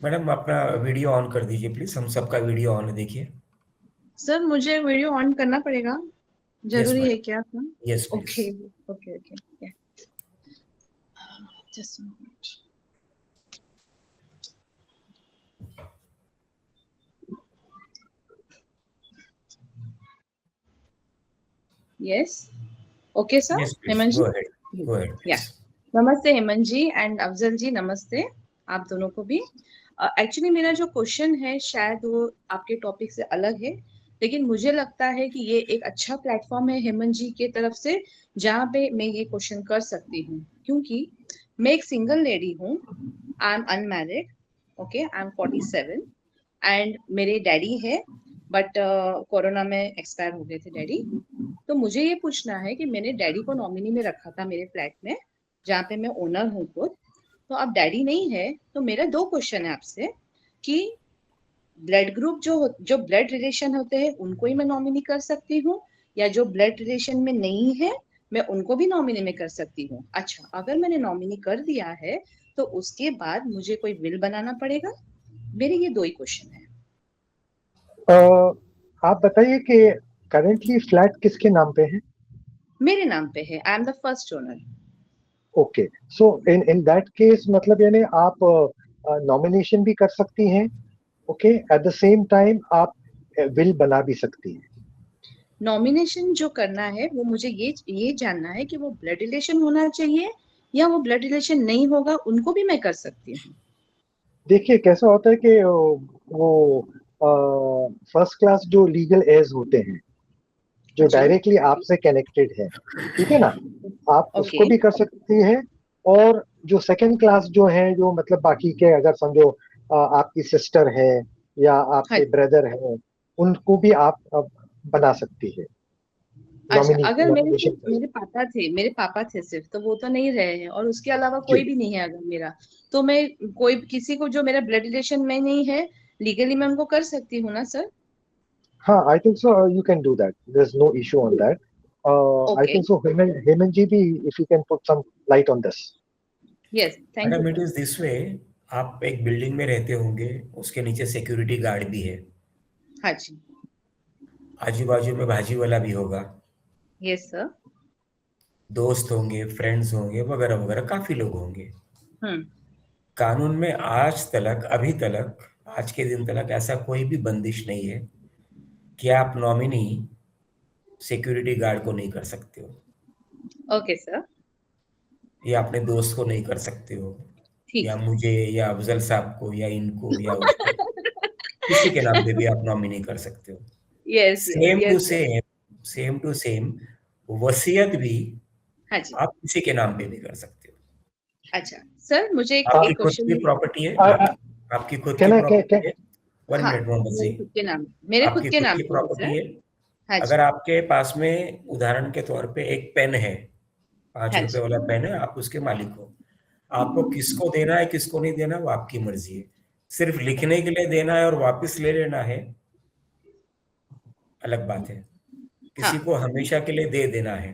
Madam अपना video on कर दीजिए please. हम सबका video on देखिए. Sir मुझे video on करना पड़ेगा, जरूरी है क्या sir? Yes okay okay okay. Just a minute. Yes okay sir. Hemant ji go ahead या नमस्ते हेमंत जी एंड अफजल जी नमस्ते आप दोनों को भी. एक्चुअली मेरा जो क्वेश्चन है शायद वो आपके टॉपिक से अलग है, लेकिन मुझे लगता है कि ये एक अच्छा प्लेटफॉर्म है हेमंत जी के तरफ से जहाँ पे मैं ये क्वेश्चन कर सकती हूँ, क्योंकि मैं एक सिंगल लेडी हूँ. I am unmarried. Okay, I am 47 and मेरे डैडी है बट कोरोना में एक्सपायर हो गए थे डैडी. तो मुझे ये पूछना है कि मैंने डैडी को नॉमिनी में रखा था मेरे फ्लैट में जहाँ पे मैं ओनर हूँ खुद. तो अब डैडी नहीं है, तो मेरा 2 क्वेश्चन है आपसे कि ब्लड ग्रुप जो ब्लड रिलेशन होते हैं उनको ही मैं नॉमिनी कर सकती हूँ या जो ब्लड रिलेशन में नहीं है मैं उनको भी नॉमिनी में कर सकती हूँ. अच्छा, अगर मैंने नॉमिनी कर दिया है तो उसके बाद मुझे कोई विल बनाना पड़ेगा? मेरे ये 2 ही क्वेश्चन है. आप बताइए कि करेंटली फ्लैट किसके नाम पे है? मेरे नाम पे है. I am the first owner. Okay, so in that case मतलब यानी आप नॉमिनेशन भी कर सकती हैं. Okay, at the same time आप विल बना भी सकती है। नॉमिनेशन जो करना है वो मुझे ये जानना है कि वो ब्लड रिलेशन होना चाहिए या वो ब्लड रिलेशन नहीं होगा, उनको भी मैं कर सकती हूँ। देखिए कैसा होता है कि वो फर्स्ट क्लास जो लीगल एज होते हैं, जो जी। डायरेक्टली आपसे कनेक्टेड है, ठीक है ना, आप उसको ओके। भी कर सकती हैं। और जो सेकंड क्लास जो है, जो मतलब बाकी के, अगर समझो आपकी सिस्टर है या हाँ। आपके ब्रदर है, उनको भी आप बना सकती है, अच्छा, अगर नॉमिनेशन कर मेरे पापा थे सिर्फ, तो वो तो नहीं रहे हैं और उसके अलावा जी। कोई भी नहीं है अगर मेरा, तो मैं कोई किसी को जो मेरा ब्लड रिलेशन में नहीं है लीगली मैं उनको कर सकती हूँ ना सर? हाँ, I think so you can do that, there is no issue on that. I okay. Think so Hemant ji भी, if you can put some light on this. Yes, thank madam, it you. Is this way, आप एक building में रहते होंगे, उसके नीचे security guard भी है, हाँ जी। आजू बाजू में भाजी वाला भी होगा, यस सर। दोस्त होंगे, फ्रेंड्स होंगे, वगैरह वगैरह, काफी लोग होंगे। हम्म। कानून में आज तक, अभी तक, आज के दिन तक ऐसा कोई भी बंदिश नहीं है कि आप नॉमिनी सिक्योरिटी गार्ड को नहीं कर सकते हो, ओके सर। या अपने दोस्त को नहीं कर सकते हो, ठीक या है। मुझे, या अफजल साहब को, या इनको, या उसको, किसी के नाम पे भी आप नॉमिनी कर सकते हो। Yes same too yes sir. Same, same too same, वसीयत भी हाँ जी। आप किसी के नाम पे भी कर सकते हो। अच्छा सर, मुझे आपकी एक खुद की क्वेश्चन। प्रॉपर्टी है, आपकी खुद की कैन प्रॉपर्टी है, वन हाँ, मिनट मोहम्मद जी, मेरे खुद के नाम, मेरे खुद आपकी के खुद नाम की पे है प्रॉपर्टी सर। है। हाँ जी। अगर आपके पास में उदाहरण के तौर पे एक पेन है, हाँ ₹5 जी। वाला पेन है, आप उसके मालिक हो, आपको किसको देना है किसको नहीं देना वो आपकी मर्जी है। सिर्फ लिखने के लिए देना है और वापस ले लेना है, अलग बात है। किसी हाँ। को हमेशा के लिए दे देना है,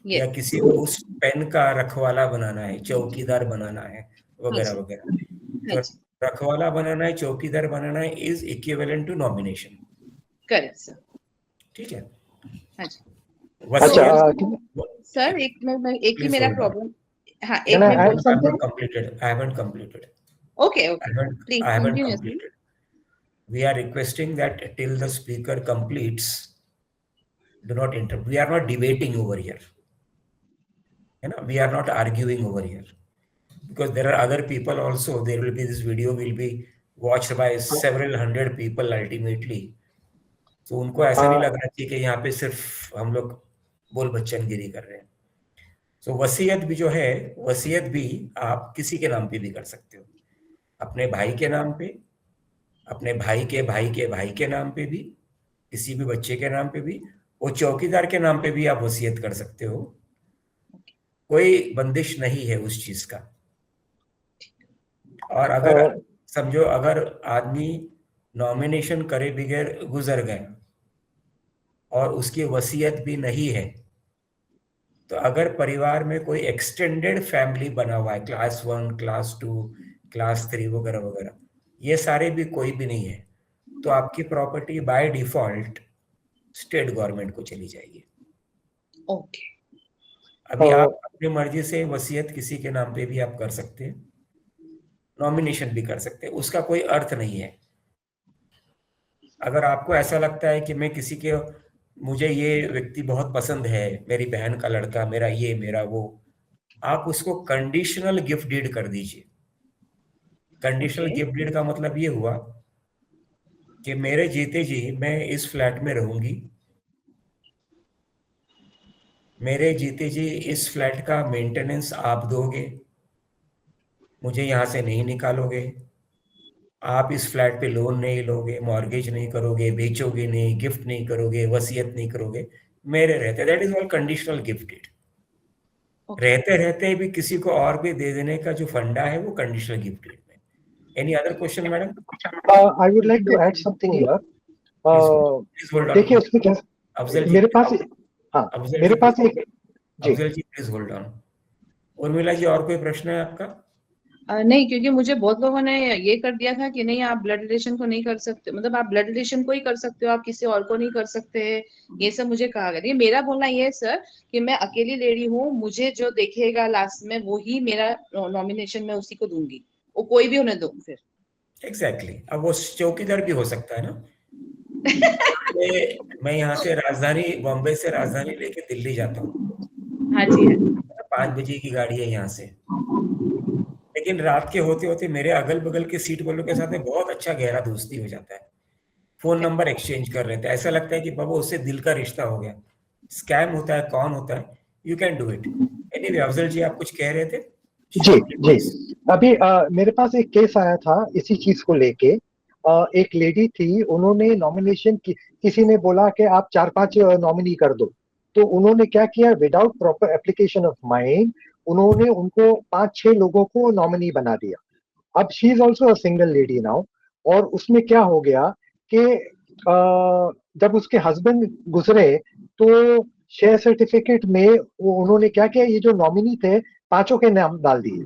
या यस। किसी को उस पेन का रखवाला बनाना है, चौकीदार बनाना है, हाँ वगैरह जी। वगैरह। हाँ तो जी। रखवाला बनाना है, चौकीदार बनाना है, is equivalent to nomination. Correct sir. ठीक है। हाँ जी। अच्छा, वसीयत, सर मैं एक ही प्लीज मेरा होल्ड ऑन, प्रॉब्लम। हाँ, कैन एक आई मैं ऐड बोल I have सकती समथिंग? not हूँ? completed. I haven't completed. Okay I okay, haven't. Please I haven't continue sir. completed. We are requesting that till the speaker completes, do not interrupt. We are not debating over here. You know, we are not arguing over here, because there are other people also. There will be, this video will be watched by several hundred people ultimately. तो उनको ऐसा नहीं लगना चाहिए कि यहाँ पे सिर्फ हम लोग बोल बच्चनगिरी कर रहे हैं। तो वसीयत भी जो है, वसीयत भी आप किसी के नाम पे भी कर सकते हो, अपने भाई के नाम पे, अपने भाई के भाई के भाई के नाम पे भी, किसी भी बच्चे के नाम पे भी, वो चौकीदार के नाम पे भी आप वसीयत कर सकते हो। कोई बंदिश नहीं है उस चीज का। और अगर समझो, अगर आदमी नॉमिनेशन करे बगैर गुजर गए और उसकी वसीयत भी नहीं है, तो अगर परिवार में कोई एक्सटेंडेड फैमिली बना हुआ है, क्लास 1, क्लास 2, क्लास 3, वगैरह वगैरह, ये सारे भी कोई भी नहीं है, तो आपकी property by default state government को चली जाएगी। ओके। अभी आप अपनी मर्जी से वसीयत किसी के नाम पे भी आप कर सकते हैं, नॉमिनेशन भी कर सकते हैं, उसका कोई अर्थ नहीं है। अगर आपको ऐसा लगता है कि मैं किसी के, मुझे ये व्यक्ति बहुत पसंद है, मेरी बहन का लड़का, मेरा ये, मेरा वो, आप उसको कंडीशनल गिफ्ट डीड कर दीजिए। Conditional okay. गिफ्ट डीड का मतलब ये हुआ कि मेरे जीते जी मैं इस फ्लैट में रहूंगी, मेरे जीते जी इस फ्लैट का मेंटेनेंस आप दोगे, मुझे यहाँ से नहीं निकालोगे, आप इस फ्लैट पे लोन नहीं लोगे, मॉर्गेज नहीं करोगे, बेचोगे नहीं, गिफ्ट नहीं करोगे, वसीयत नहीं करोगे, मेरे रहते। That is all conditional gifted. रहते रहते भी किसी को और भी दे देने का जो फंडा है वो कंडीशनल गिफ्टेड में। Any other question madam? I would like to add something here. Please hold देखिए ऑन। उसमें क्या, अफजल जी, मेरे पास, हाँ अफजल मेरे जी, पास एक, जी अफजल जी please hold on. Urmila ji, और कोई प्रश्न है आपका? नहीं, क्योंकि मुझे बहुत लोगों ने ये कर दिया था कि नहीं, आप ब्लड रिलेशन को नहीं कर सकते, मतलब आप ब्लड रिलेशन को ही कर सकते हो, आप किसी और को नहीं कर सकते, ये सब मुझे कहा गया। मेरा बोलना ये है सर कि मैं अकेली लेडी हूँ, मुझे जो देखेगा लास्ट में वो ही मेरा नॉमिनेशन में उसी को दूंगी, वो कोई भी होने दो फिर। एग्जैक्टली। अब वो चौकीदार भी हो सकता है ना, मैं यहाँ से राजधानी, बॉम्बे से राजधानी लेके दिल्ली जाता हूँ। हाँ जी, हाँ जी। 5 बजे की गाड़ी है यहाँ से। लेकिन रात के होते होते मेरे अगल बगल के सीट वालों के साथ में बहुत अच्छा गहरा दोस्ती हो जाता है। फोन नंबर एक्सचेंज कर रहे थे, ऐसा लगता है कि बाबा उससे दिल का रिश्ता हो गया। स्कैम होता है, कौन होता है, you can do it. Anyway, Afzal ji आप कुछ कह रहे थे? जी जी। अभी मेरे पास एक केस आया था इसी चीज को लेके। एक लेडी थी, उन्होंने नॉमिनेशन की, किसी ने बोला कि आप 4-5 नॉमिनी कर दो, तो उन्होंने क्या किया, without proper application of mind उन्होंने उनको 5-6 लोगों को नॉमिनी बना दिया। अब she is also a single lady now. और उसमें क्या हो गया कि जब उसके हस्बैंड गुजरे तो शेयर सर्टिफिकेट में उन्होंने क्या किया, ये जो नॉमिनी थे 5 के नाम डाल दिए।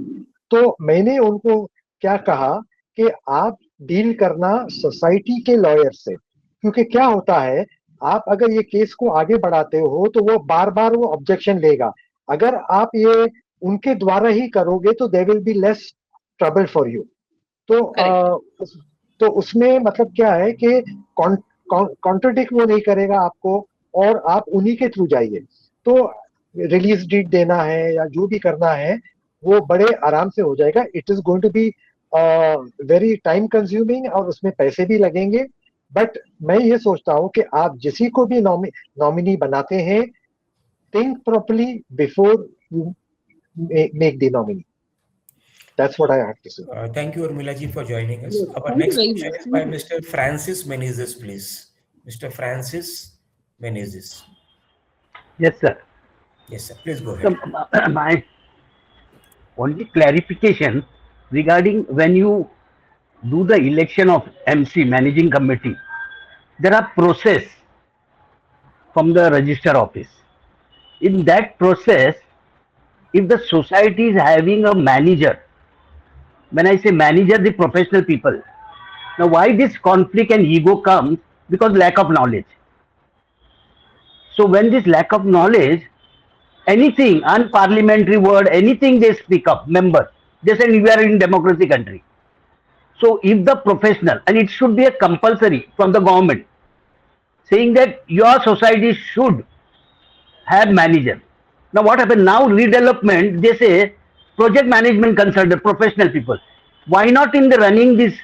तो मैंने उनको क्या कहा कि आप डील करना सोसाइटी के लॉयर से, क्योंकि क्या होता है, आप अगर ये केस को आगे बढ़ाते हो तो वो बार बार वो ऑब्जेक्शन लेगा। अगर आप ये उनके द्वारा ही करोगे तो there will be less trouble for you. तो तो उसमें मतलब क्या है कि कॉन्ट्रडिक्ट वो नहीं करेगा आपको, और आप उन्हीं के थ्रू जाइए। तो रिलीज डीट देना है या जो भी करना है वो बड़े आराम से हो जाएगा। It is going to be very time consuming और उसमें पैसे भी लगेंगे। बट मैं ये सोचता हूँ कि आप जिसी को भी नॉमिनी बनाते हैं, think properly before you make the nominee. That's what I have to say. Thank you, Urmila ji, for joining us. Yes, Our thank you next very question much. is by Mr. Francis Menezes, please. Mr. Francis Menezes. Yes, sir. Yes, sir. Please go So, ahead. my only clarification regarding when you do the election of MC, managing committee, there are process from the register office. In that process, if the society is having a manager, when I say manager, the professional people. Now, why this conflict and ego comes? Because lack of knowledge. So, when this lack of knowledge, anything unparliamentary word, anything they speak up, member, they say we are in democracy country. So if the professional, and it should be a compulsory from the government, saying that your society should have manager. Now what happened now, redevelopment, they say project management consultant, professional people. Why not in the running this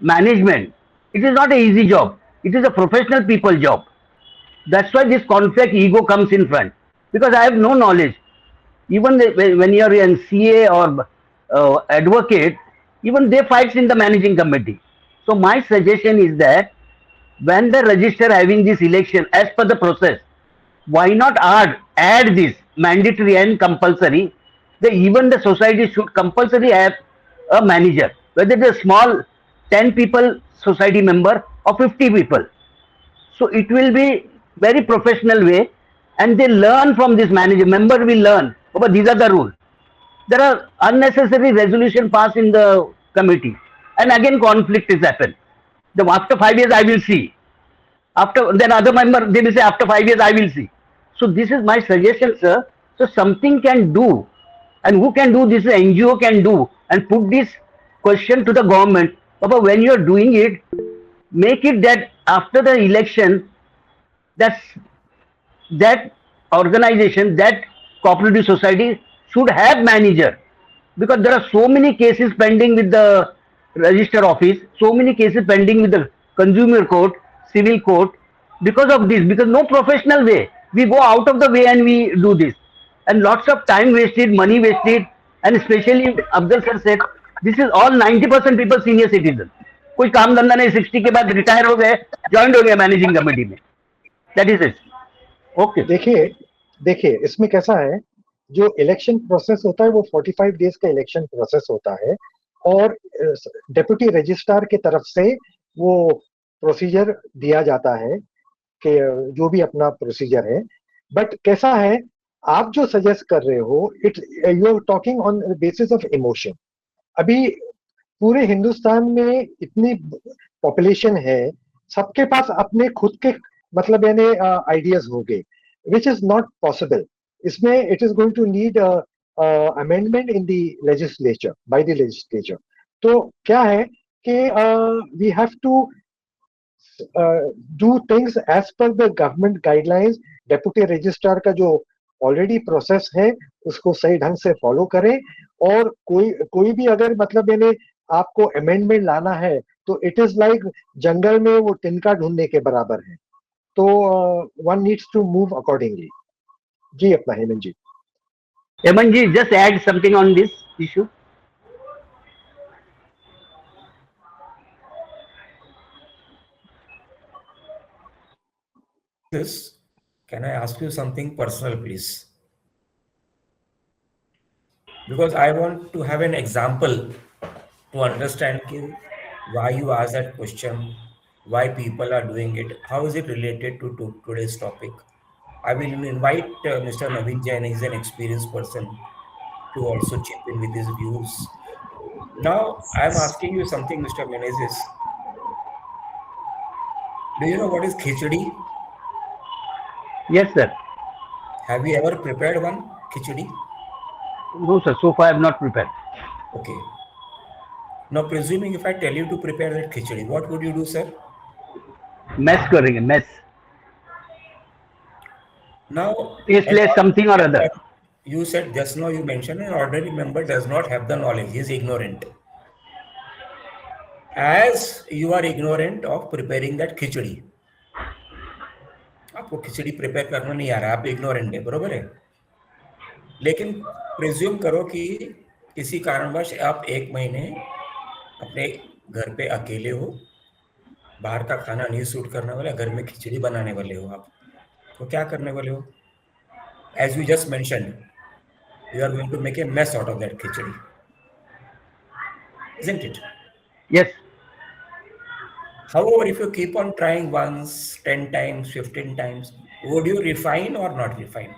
management? It is not an easy job. It is a professional people job. That's why this conflict ego comes in front, because I have no knowledge. Even when you are an CA or advocate, even they fights in the managing committee. So my suggestion is that when the register having this election as per the process, why not add this mandatory and compulsory, that even the society should compulsory have a manager, whether it is a small 10 people society member or 50 people. So it will be very professional way, and they learn from this manager. Member will learn. But these are the rules. There are unnecessary resolution passed in the committee, and again conflict is happened. After 5 years I will see. After then other member they will say after 5 years I will see. So this is my suggestion, sir. So something can do, and who can do this? NGO can do and put this question to the government. But when you are doing it, make it that after the election, that's that organization, that cooperative society should have manager, because there are so many cases pending with the register office, so many cases pending with the consumer court, civil court, because of this, because no professional way. We go out of the way and we do this, and lots of time wasted, money wasted, and especially Abdul sir said, this is all 90% people senior citizen. कोई काम धंधा नहीं, 60 के बाद retire हो गए, join हो गए मैनेजिंग कमेटी में. That is it. ओके. देखिए इसमें कैसा है, जो इलेक्शन प्रोसेस होता है वो 45 डेज का इलेक्शन प्रोसेस होता है, और डेप्यूटी रजिस्ट्रार की तरफ से वो प्रोसीजर दिया जाता है कि जो भी अपना प्रोसीजर है। बट कैसा है, आप जो सजेस्ट कर रहे हो, it you are talking on basis of emotion. अभी पूरे हिंदुस्तान में इतनी पॉपुलेशन है, सबके पास अपने खुद के मतलब यानी आइडियाज हो गए, विच इज नॉट पॉसिबल। इसमें it is going to need amendment in the legislature, by the legislature. तो क्या है कि we have to do things as per the government guidelines. Deputy registrar का जो ऑलरेडी प्रोसेस है उसको सही ढंग से फॉलो करें, और कोई भी अगर मतलब यानी आपको अमेंडमेंट लाना है तो इट इज लाइक जंगल में वो तिनका ढूंढने के बराबर है, तो one needs to move accordingly. जी अपना हेमंत जी। Heman ji, just add something on this issue. This, can I ask you something personal, please? Because I want to have an example to understand why you ask that question, why people are doing it, how is it related to today's topic. I will invite Mr. Naveen Jain, he's an experienced person, to also chip in with his views. Now, I'm asking you something, Mr. Menezes. Do you know what is khichdi? Yes, sir. Have you ever prepared one, khichdi? No, sir. So far, I have not prepared. Okay. Now, presuming if I tell you to prepare that khichdi, what would you do, sir? Mess करेंगे, mess. Now, Tasteless something or other. you said just now, you mentioned an ordinary member does not have the knowledge, he is ignorant. As you are ignorant of preparing that khichdi, आपको खिचड़ी prepare करना नहीं आ रहा, आप ignorant है, बरोबर है। लेकिन presume करो कि किसी कारणवश आप 1 महीने अपने घर पे अकेले हो, बाहर का खाना नहीं सूट करने वाला, घर में खिचड़ी बनाने वाले हो आप, तो क्या करने वाले हो? As you just mentioned, you are going to make a mess out of that khichdi, isn't it? Yes. However, if you keep on trying once, 10 times, 15 times, would you refine or not refine?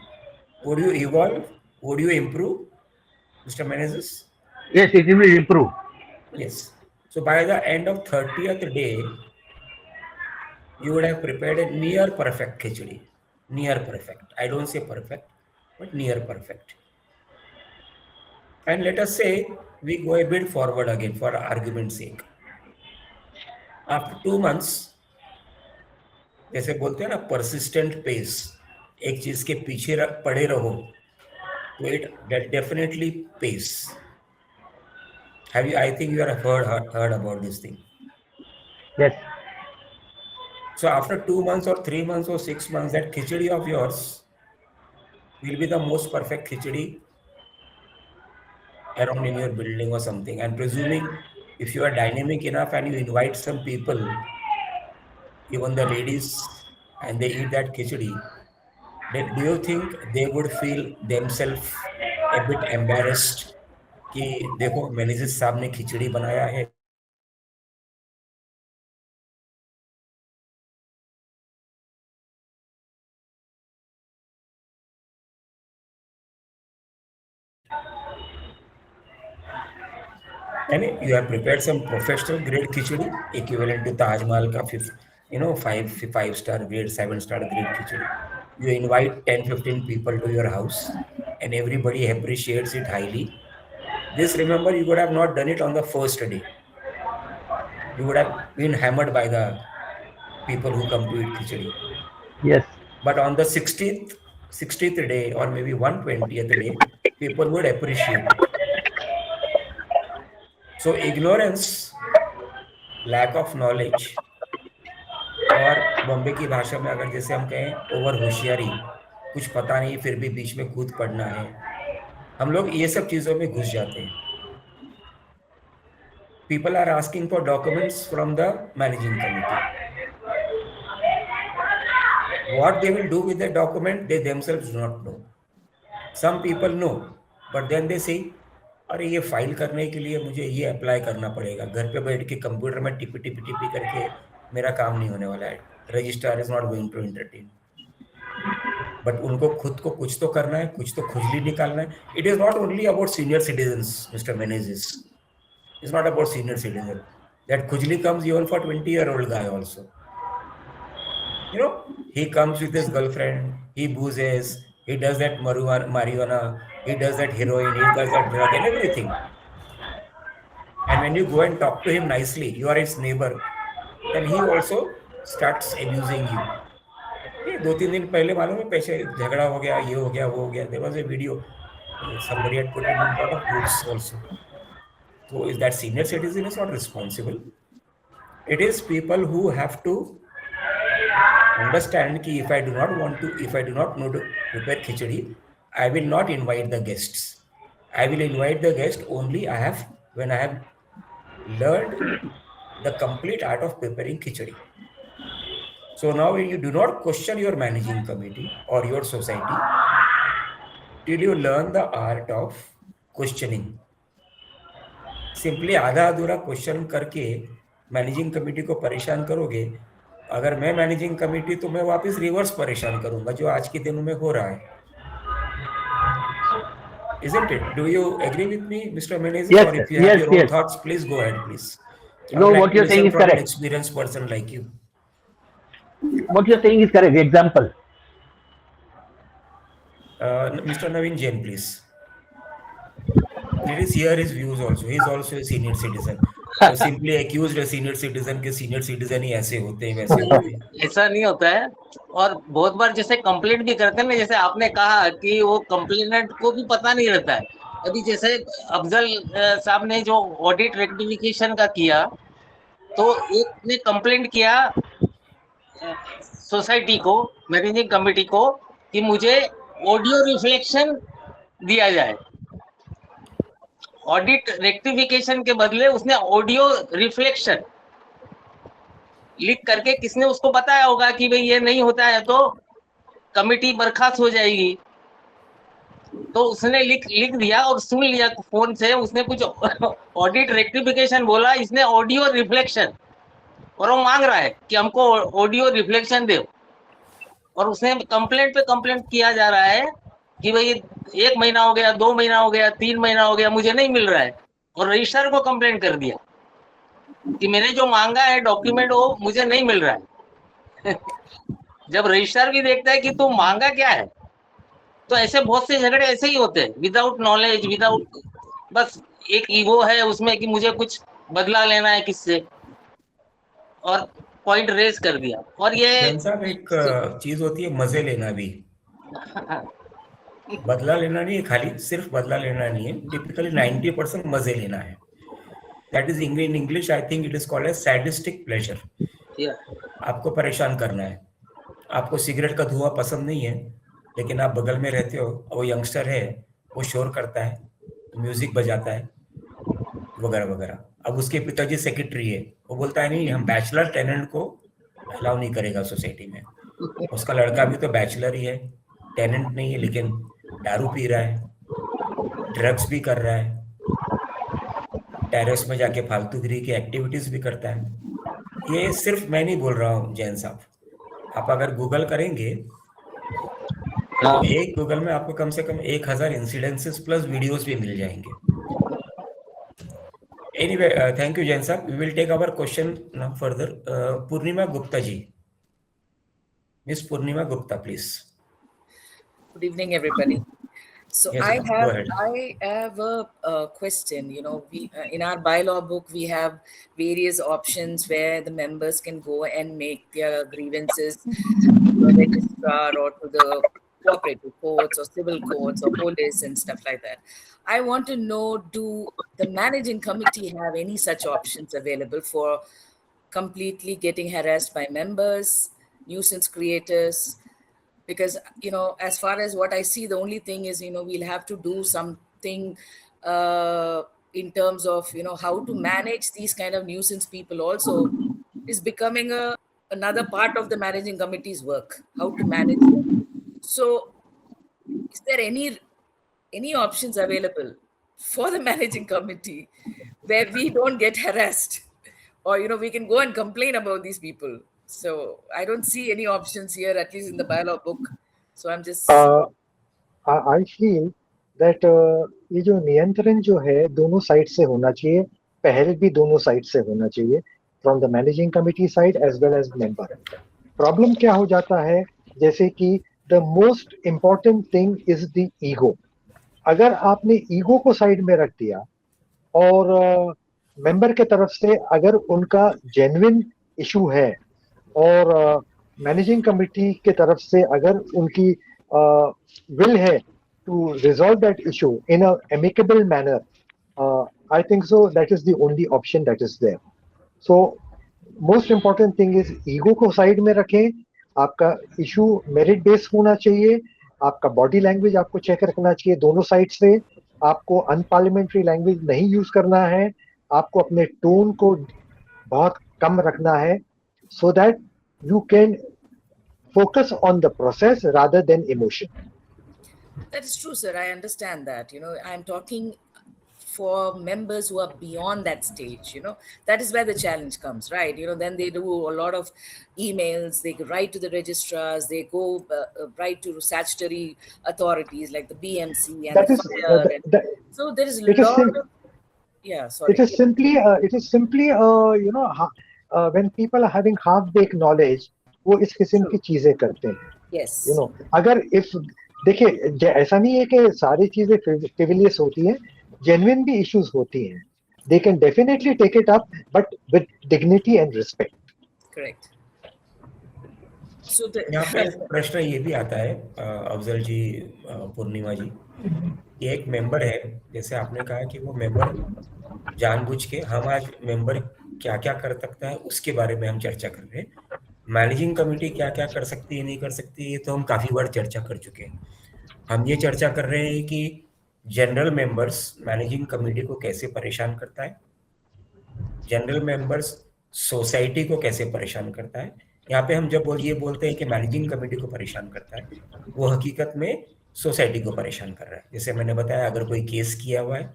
Would you evolve? Would you improve, Mr. Menezes? Yes, it will improve. Yes. So by the end of 30th day, you would have prepared a near perfect khichdi. Near perfect. I don't say perfect, but near perfect. And let us say we go a bit forward again for argument's sake. After 2 months, जैसे बोलते हैं ना persistent pace, एक चीज के पीछे पड़े रहो, तो it definitely pays. I think you have heard about this thing. Yes. So after 2 months or 3 months or 6 months, that khichdi of yours will be the most perfect khichdi around in your building or something. And presuming if you are dynamic enough and you invite some people, even the ladies, and they eat that khichdi, then do you think they would feel themselves a bit embarrassed कि देखो manager साहब ने खिचड़ी बनाया है? And you have prepared some professional grade khichdi equivalent to Taj Mahal ka 5-star grade, 7-star grade khichdi. You invite 10-15 people to your house and everybody appreciates it highly. This, remember, you would have not done it on the first day. You would have been hammered by the people who come to eat khichdi. Yes. But on the 60th day or maybe 120th day, people would appreciate it. So ignorance, lack of knowledge, और बॉम्बे की भाषा में अगर जैसे हम कहें over होशियारी, कुछ पता नहीं फिर भी बीच में कूद पड़ना है, हम लोग ये सब चीजों में घुस जाते हैं. People are asking for documents from the managing committee. What they will do with the document, they themselves do not know. Some people know, but then they say, अरे ये फाइल करने के लिए मुझे ये अप्लाई करना पड़ेगा, घर पे बैठ के कंप्यूटर में टिपी करके मेरा काम नहीं होने वाला है. Registrar is not going to entertain. But उनको खुद को कुछ तो करना है, कुछ तो खुजली निकालना है. It is not only about senior citizens, mister Menezes. It's not about senior citizen. That khujli comes even for 20-year-old guy also. You know, he comes with his girlfriend, he boozes, he does that marijuana, he does that heroin, he does that drug and everything. And when you go and talk to him nicely, you are his neighbor, then he also starts abusing you. ये 2-3 दिन पहले मालूम है पैसे झगड़ा हो गया, ये हो गया, वो हो गया. There was a video. Somebody had put it in lot of groups also. So is that senior citizen is not responsible? It is people who have to understand कि if I do not know to prepare khichdi, I will not invite the guests. I will invite the guest only when I have learned the complete art of preparing khichdi. So now you do not question your managing committee or your society till you learn the art of questioning. Simply आधा अधूरा question करके managing committee को परेशान करोगे. अगर मैं managing committee तो मैं वापस रिवर्स परेशान करूंगा, जो आज के दिनों में हो रहा है. Isn't it? Do you agree with me, Mr. Menezes? Yes, or if you yes, have your own yes. thoughts, please go ahead, please. I No, would like what to you're listen saying is from an correct. experienced person like you. What you're saying is correct. Example. Mr. Naveen Jain, please. Let us hear his views also. He is also a senior citizen. So simply accused a senior citizen के senior citizen ही ऐसे होते हैं, वैसे होते हैं. ऐसा नहीं होता है. और बहुत बार जैसे कंप्लेंट भी करते हैं ना, जैसे आपने कहा कि वो कंप्लेनेंट को भी पता नहीं रहता है. अभी जैसे अफजल साहब ने जो ऑडिट रेक्टिफिकेशन का किया, तो एक ने कंप्लेंट किया सोसाइटी को, मैनेजिंग कमेटी को, कि मुझे ऑडियो रिफ्लेक्शन दिया जाए. ऑडिट रेक्टिफिकेशन के बदले उसने ऑडियो रिफ्लेक्शन लिख करके, किसने उसको बताया होगा कि भाई ये नहीं होता है तो कमिटी बर्खास्त हो जाएगी. तो उसने लिख दिया और सुन लिया फोन से. उसने कुछ ऑडिट रेक्टिफिकेशन बोला, इसने ऑडियो रिफ्लेक्शन, और वो मांग रहा है कि हमको ऑडियो रिफ्लेक्शन दो. और उसने कंप्लेंट पे कंप्लेंट किया जा रहा है कि भाई 1 महीना हो गया, 2 महीना हो गया, 3 महीना हो गया, मुझे नहीं मिल रहा है. और रजिस्ट्रार को कंप्लेंट कर दिया कि मैंने जो मांगा है डॉक्यूमेंट वो मुझे नहीं मिल रहा है. जब रजिस्ट्रार भी देखता है कि तू मांगा क्या है, तो ऐसे बहुत से झगड़े ऐसे ही होते हैं, विदाउट नॉलेज, विदाउट, बस एक ईगो है उसमें कि मुझे कुछ बदला लेना है किससे, और पॉइंट रेज कर दिया. और ये जैन साहब, एक चीज होती है मजे लेना भी. बदला लेना नहीं है, खाली सिर्फ बदला लेना नहीं है. टिपिकली 90% मजे लेना है. That is in English I think it is called as sadistic pleasure. आपको परेशान करना है. आपको सिगरेट का धुआं पसंद नहीं है, लेकिन आप बगल में रहते हो, वो यंगस्टर है, वो शोर करता है, म्यूजिक बजाता है, वगैरह वगैरह. अब उसके पिताजी सेक्रेटरी है, वो बोलता है नहीं, हम बैचलर टेनेंट को अलाउ नहीं करेगा सोसाइटी में. उसका लड़का भी तो बैचलर ही है, टेनेंट नहीं है, लेकिन दारू पी रहा है, ड्रग्स भी कर रहा है, टेरेस में जाके फालतूगिरी की एक्टिविटीज भी करता है. ये सिर्फ मैं नहीं बोल रहा हूँ जैन साहब. आप अगर गूगल करेंगे तो एक गूगल में आपको कम से कम 1000 इंसिडेंसेस प्लस वीडियोस भी मिल जाएंगे. एनीवे, थैंक यू जैन साहब. We will take our question now further. Purnima Gupta ji, miss Purnima Gupta, please. Good evening, everybody. So Yes, I ma'am. Go ahead. have a question. You know, we in our bylaw book we have various options where the members can go and make their grievances to the registrar or to the cooperative courts or civil courts or police and stuff like that. I want to know, do the managing committee have any such options available for completely getting harassed by members, nuisance creators? Because, you know, as far as what I see, the only thing is, you know, we'll have to do something in terms of, you know, how to manage these kind of nuisance people also is becoming another part of the managing committee's work, how to manage them. So is there any options available for the managing committee where we don't get harassed, or, you know, we can go and complain about these people? So I don't see any options here, at least in the bylaw book. So I'm just. I feel that ये जो नियंत्रण जो है दोनों side से होना चाहिए. पहल भी दोनों साइड से होना चाहिए, from the managing committee side as well as member. Problem क्या हो जाता है, जैसे कि the most important thing is the ego. अगर आपने ईगो को साइड में रख दिया और मेंबर के तरफ से अगर उनका जेन्युइन इशू है और मैनेजिंग कमिटी के तरफ से अगर उनकी विल है to resolve that issue in a amicable manner, I think so that is the only option that is there. So most important thing is ego को साइड में रखें, आपका इशू मेरिट बेस होना चाहिए, आपका बॉडी लैंग्वेज आपको check रखना चाहिए दोनों साइड से, आपको अनपार्लियामेंट्री लैंग्वेज नहीं यूज करना है, आपको अपने टोन को बहुत कम रखना है, so that you can focus on the process rather than emotion. That is true, sir. I understand that. You know, I'm talking for members who are beyond that stage. You know, that is where the challenge comes, right? You know, then they do a lot of emails, they write to the registrars, they go write to statutory authorities like the BMC and That the is fire. So there is a lot of, yeah, sorry. It is simply you know, when people are having half-baked knowledge, वो इस किस्म की चीजें करते हैं. Yes. You know, अगर if देखिए ऐसा नहीं है कि सारी चीजें फ्रिवलियस होती हैं, जेन्युइन भी इश्यूज होती हैं. They can definitely take it up, but with dignity and respect. Correct. So यहाँ पे प्रश्न ये भी आता है अफजल जी, पूर्णिमा जी, ये एक मेंबर है, जैसे आपने कहा कि वो मेंबर जानबूझ के, हम आज मेंबर क्या क्या कर सकता है उसके बारे में हम चर्चा कर रहे हैं. मैनेजिंग कमेटी क्या क्या कर सकती है, नहीं कर सकती, ये तो हम काफी बार चर्चा कर चुके हैं. हम ये चर्चा कर रहे हैं कि जनरल मेंबर्स मैनेजिंग कमेटी को कैसे परेशान करता है, जनरल मेंबर्स सोसाइटी को कैसे परेशान करता है. यहाँ पे हम जब ये बोलते हैं कि मैनेजिंग कमेटी को परेशान करता है, वो हकीकत में सोसाइटी को परेशान कर रहा है. जैसे मैंने बताया, अगर कोई केस किया हुआ है,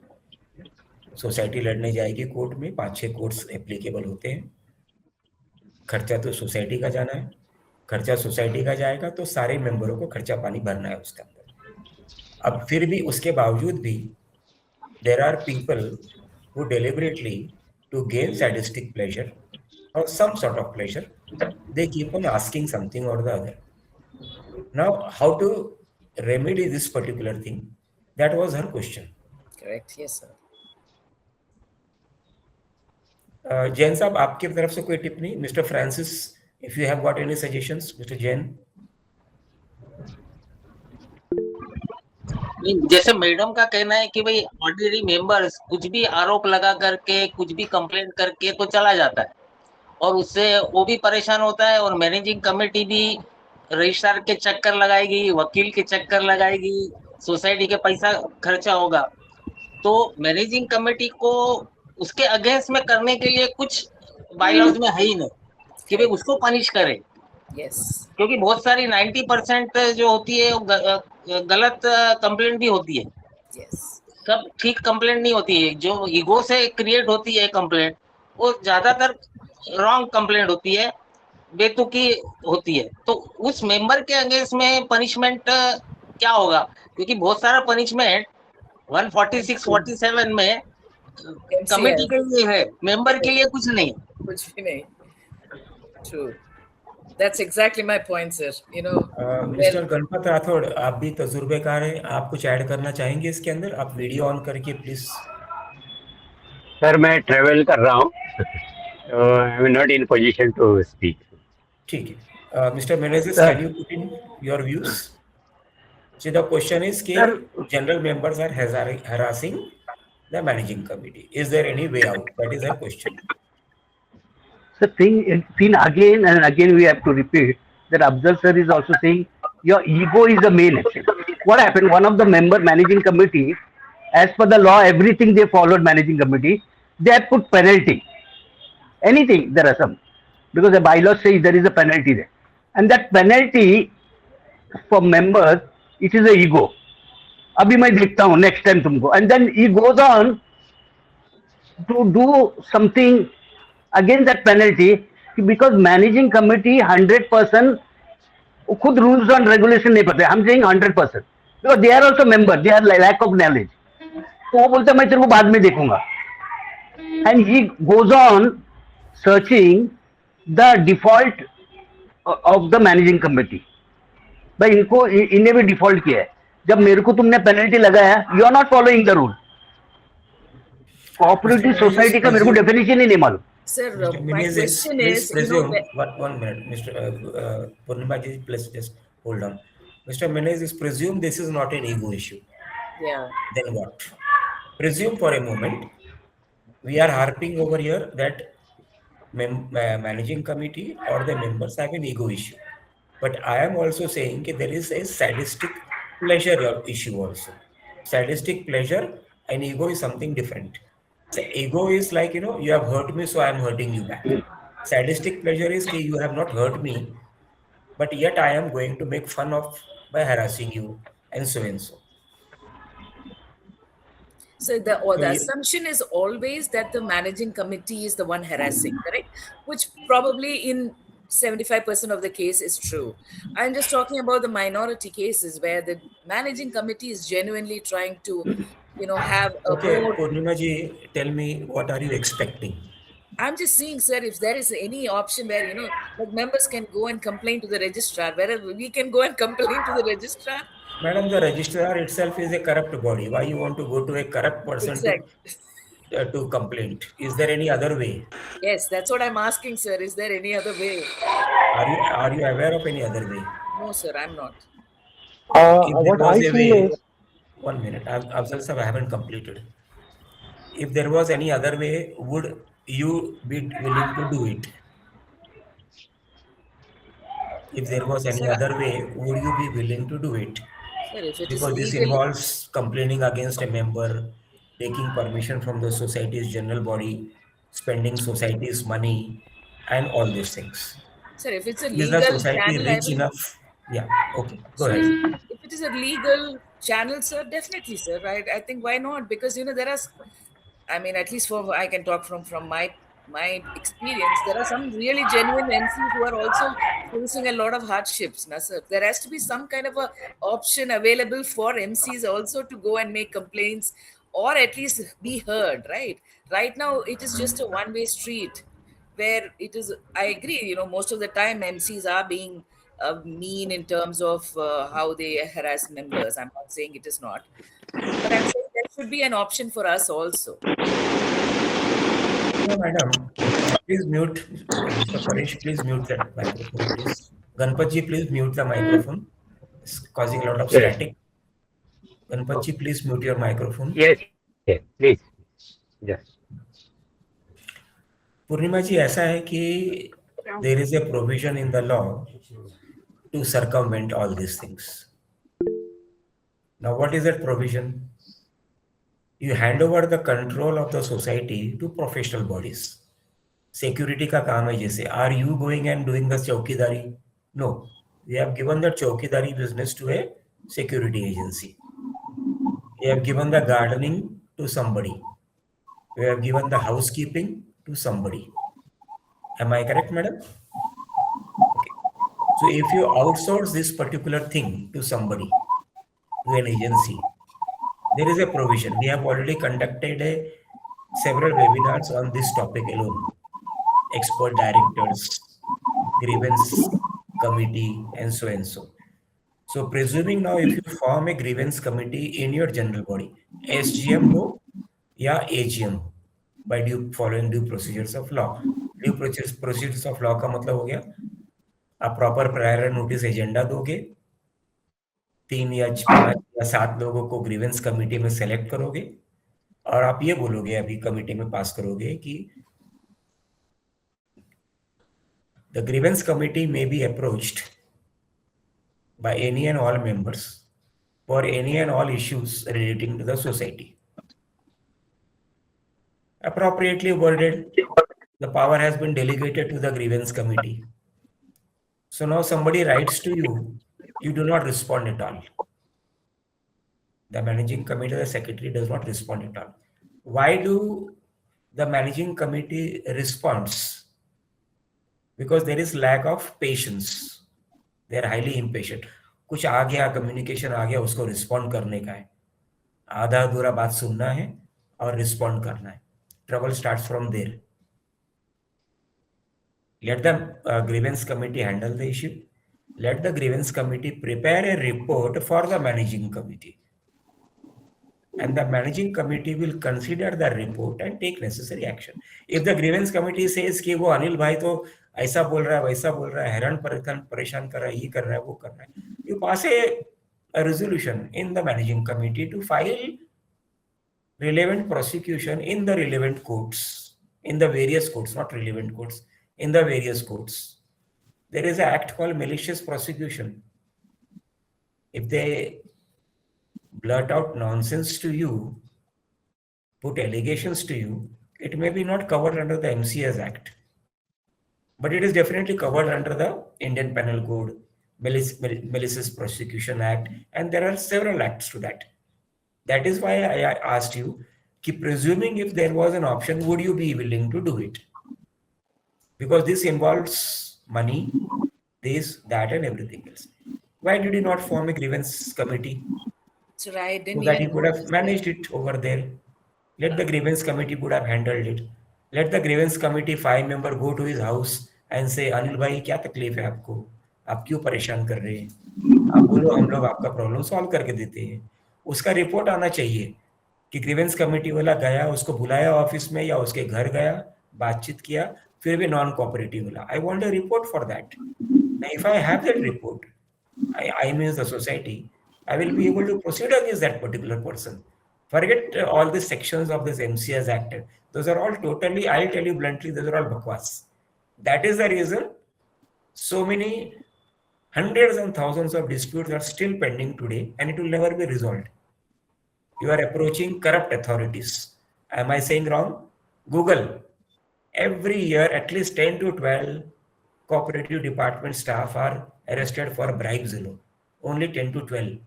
सोसाइटी लड़ने जाएगी कोर्ट में, 5-6 कोर्ट्स एप्लीकेबल होते हैं. खर्चा तो सोसाइटी का जाना है, खर्चा सोसाइटी का जाएगा तो सारे मेंबरों को खर्चा पानी भरना है उसके अंदर. अब फिर भी उसके बावजूद भी there are people who deliberately to gain sadistic pleasure और some sort of pleasure, they keep on asking something और the other. Now how to remedy this particular thing, that was her question. correct. Yes, sir. Jain साहब, आपकी तरफ से कोई टिप्पणी? Mister Francis, if you have got any suggestions. Mister Jain. जैसे madam का कहना है कि भाई ऑर्डिनरी मेंबर्स कुछ भी आरोप लगा करके, कुछ भी कंप्लेंट करके तो चला जाता है, और उससे वो भी परेशान होता है, और मैनेजिंग कमेटी भी रजिस्ट्रार के चक्कर लगाएगी, वकील के चक्कर लगाएगी, सोसाइटी के पैसा खर्चा होगा. तो मैनेजिंग कमेटी को उसके अगेंस्ट में करने के लिए कुछ बायलॉज में है ही नहीं कि भाई उसको पनिश करे. Yes. क्योंकि बहुत सारी 90% जो होती है वो गलत कंप्लेंट भी होती है. Yes. सब ठीक कंप्लेंट नहीं होती है. जो ईगो से क्रिएट होती है कंप्लेंट, वो ज्यादातर रॉन्ग कंप्लेंट होती है, बेतुकी होती है. तो उस मेंबर के अगेंस्ट में पनिशमेंट क्या होगा? क्योंकि बहुत सारा पनिशमेंट 146-47 में कमेटी के लिए है, मेंबर के लिए कुछ नहीं. कुछ भी नहीं. True. That's exactly my point, sir. You know, mister Ganpat Rathore, आप भी तजुर्बेकार हैं, आप कुछ ऐड करना चाहेंगे इसके अंदर? आप वीडियो ऑन करके प्लीज. सर मैं ट्रेवल कर रहा हूँ, I am not in position to speak. ठीक है. Mister Menezes, can you put in your views? So the question is कि general members are harassing the managing committee. Is there any way out? That is a question. So thing again and again we have to repeat that Afzal sir is also saying your ego is the main action. What happened? One of the managing committee, as per the law, everything they followed managing committee, they have put penalty. Anything there are some, because the bylaw says there is a penalty there, and that penalty for members, it is a ego. अभी मैं देखता हूँ next time तुमको, and then he goes on to do something against that penalty, because managing committee 100% खुद rules and regulation नहीं पता है. I'm saying 100% because they are also member, they are lack of knowledge. तो वो बोलता है मैं तेरे को बाद में देखूंगा, and he goes on searching the default of the managing committee. भाई इनको इन्हें भी डिफॉल्ट किया है. जब मेरे को तुमने पेनल्टी लगाया, you are not following the rule. Cooperative society का मेरे को डेफिनेशन ही नहीं मालूम. Sir, Mr. my Menezes, question please is, presume, one minute, Mr. Purnima ji, please just hold on. Mr. Menezes, presume this is not an ego issue. yeah. Then what? Presume for a moment, we are harping over here that managing committee or the members have an ego issue. But I am also saying that there is a sadistic pleasure issue also. Sadistic pleasure and ego is something different. So ego is like, you have hurt me, so I am hurting you back. Sadistic pleasure is that you have not hurt me, but yet I am going to make fun of by harassing you and so and so. So the So assumption is always that the managing committee is the one harassing, correct? Which probably in 75% of the case is true. I'm just talking about the minority cases where the managing committee is genuinely trying to, have a okay, more. Purnima ji, tell me, what are you expecting? I'm just seeing, sir, if there is any option where, like members can go and complain to the registrar, wherever we can go and complain to the registrar. Madam, the registrar itself is a corrupt body. Why you want to go to a corrupt person to complaint? Is there any other way? Yes, that's what I'm asking, sir. Is there any other way? Are you aware of any other way? No, sir, I'm not. If there What was I a feel way, is, 1 minute, Afzal sir, I haven't completed. If there was any other way, would you be willing to do it? If there was any Sir, other way, would you be willing to do it? sir, if it is Because this legal, involves complaining against a member, taking permission from the society's general body, spending society's money, and all these things. sir, if it's a Is the legal society channel, I rich will. enough? Yeah, okay, go So ahead. if it is a legal channel, sir, definitely, sir. Right? I think why not? Because there are, I mean, at least for I can talk from my experience, there are some really genuine MCs who are also facing a lot of hardships. Na, sir. There has to be some kind of a option available for MCs also to go and make complaints or at least be heard. Right now, it is just a one-way street where it is. I agree. Most of the time MCs are being mean in terms of how they harass members. I'm not saying it is not, but I'm saying there should be an option for us also. No, madam, please mute. Mr. Paresh, please mute that microphone, please. Ganpatji, please mute the microphone. It's causing a lot of static. Ganpatji, please mute your microphone. Yes, yes, please. Yes. पूर्णिमा जी, ऐसा है कि there is a provision in the law to circumvent all these things. Now, what is that provision? You hand over the control of the society to professional bodies. Security का काम है जैसे. Are you going and doing the चौकीदारी? No. We have given the चौकीदारी business to a security agency. We have given the gardening to somebody. We have given the housekeeping to somebody. Am I correct, madam? Okay. So if you outsource this particular thing to somebody, to an agency, there is a provision. We have already conducted several webinars on this topic alone. Expert directors, grievance committee, and so and so. So presuming now if you form a grievance committee in your general body, SGM हो या AGM हो, by following due procedures of law. Due procedures of law का मतलब हो गया, आप proper prior notice agenda दोगे, 3 या 5 या 7 लोगों को ग्रीवेंस कमेटी में सेलेक्ट करोगे और आप ये बोलोगे अभी कमेटी में पास करोगे कि the grievance committee may be approached by any and all members for any and all issues relating to the society. Appropriately worded, the power has been delegated to the grievance committee. So now somebody writes to you, you do not respond at all. The managing committee, the secretary does not respond at all. Why do the managing committee responds? Because there is lack of patience. They are highly impatient. कुछ आ गया, communication आ गया, उसको respond करने का है. आधा अधूरा बात सुनना है और रिस्पॉन्ड करना है. Trouble starts from there. Let the grievance committee handle the issue. Let the grievance committee prepare a report for the managing committee. and the managing committee will consider the report and take necessary action. If the grievance committee says कि वो अनिल भाई तो ऐसा बोल रहा है, वैसा बोल रहा है, हैरान परेशान कर रहा है, ये कर रहा है, वो कर रहा है, you pass a resolution in the managing committee to file relevant prosecution in the relevant courts, in the various courts, not relevant courts, in the various courts. There is an act called malicious prosecution. If they blurt out nonsense to you, put allegations to you, it may be not covered under the MCS Act, but it is definitely covered under the Indian Penal Code, Malicious Prosecution Act, and there are several acts to that. That is why I asked you, keep presuming if there was an option, would you be willing to do it? Because this involves money, this, that, and everything else. Why did you not form a grievance committee? So I So didn't that you even could have managed it over there. Let the grievance committee would have handled it. Let the grievance committee 5 member go to his house and say, Anil भाई क्या तकलीफ है आपको, आप क्यों परेशान कर रहे हैं, आप बोलो, हम लोग आपका प्रॉब्लम सॉल्व करके देते हैं. उसका रिपोर्ट आना चाहिए कि ग्रीवेंस कमेटी वाला गया, उसको बुलाया ऑफिस में या उसके घर गया, बातचीत किया, फिर भी नॉन कोऑपरेटिव मिला. I want a report for that. If I have that report, I means the society, I will be able to proceed against that particular person. Forget all the sections of this MCS Act. Those are all totally, I'll tell you bluntly, those are all bakwas. That is the reason so many hundreds and thousands of disputes are still pending today, and it will never be resolved. You are approaching corrupt authorities. Am I saying wrong? Google. Every year, at least 10 to 12 cooperative department staff are arrested for bribes alone. Only 10 to 12.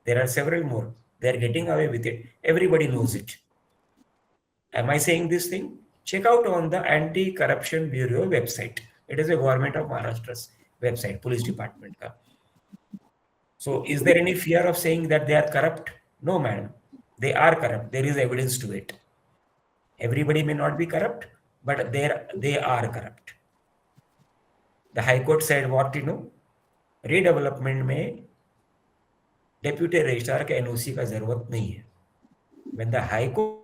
There are several more. They are getting away with it. Everybody knows it. Am I saying this thing? Check out on the Anti-Corruption Bureau website. It is a government of Maharashtra's website, police department. So is there any fear of saying that they are corrupt? No, man. They are corrupt. There is evidence to it. Everybody may not be corrupt, but they are corrupt. The High Court said what, redevelopment में deputy registrar के NOC का जरूरत नहीं है. When the High Court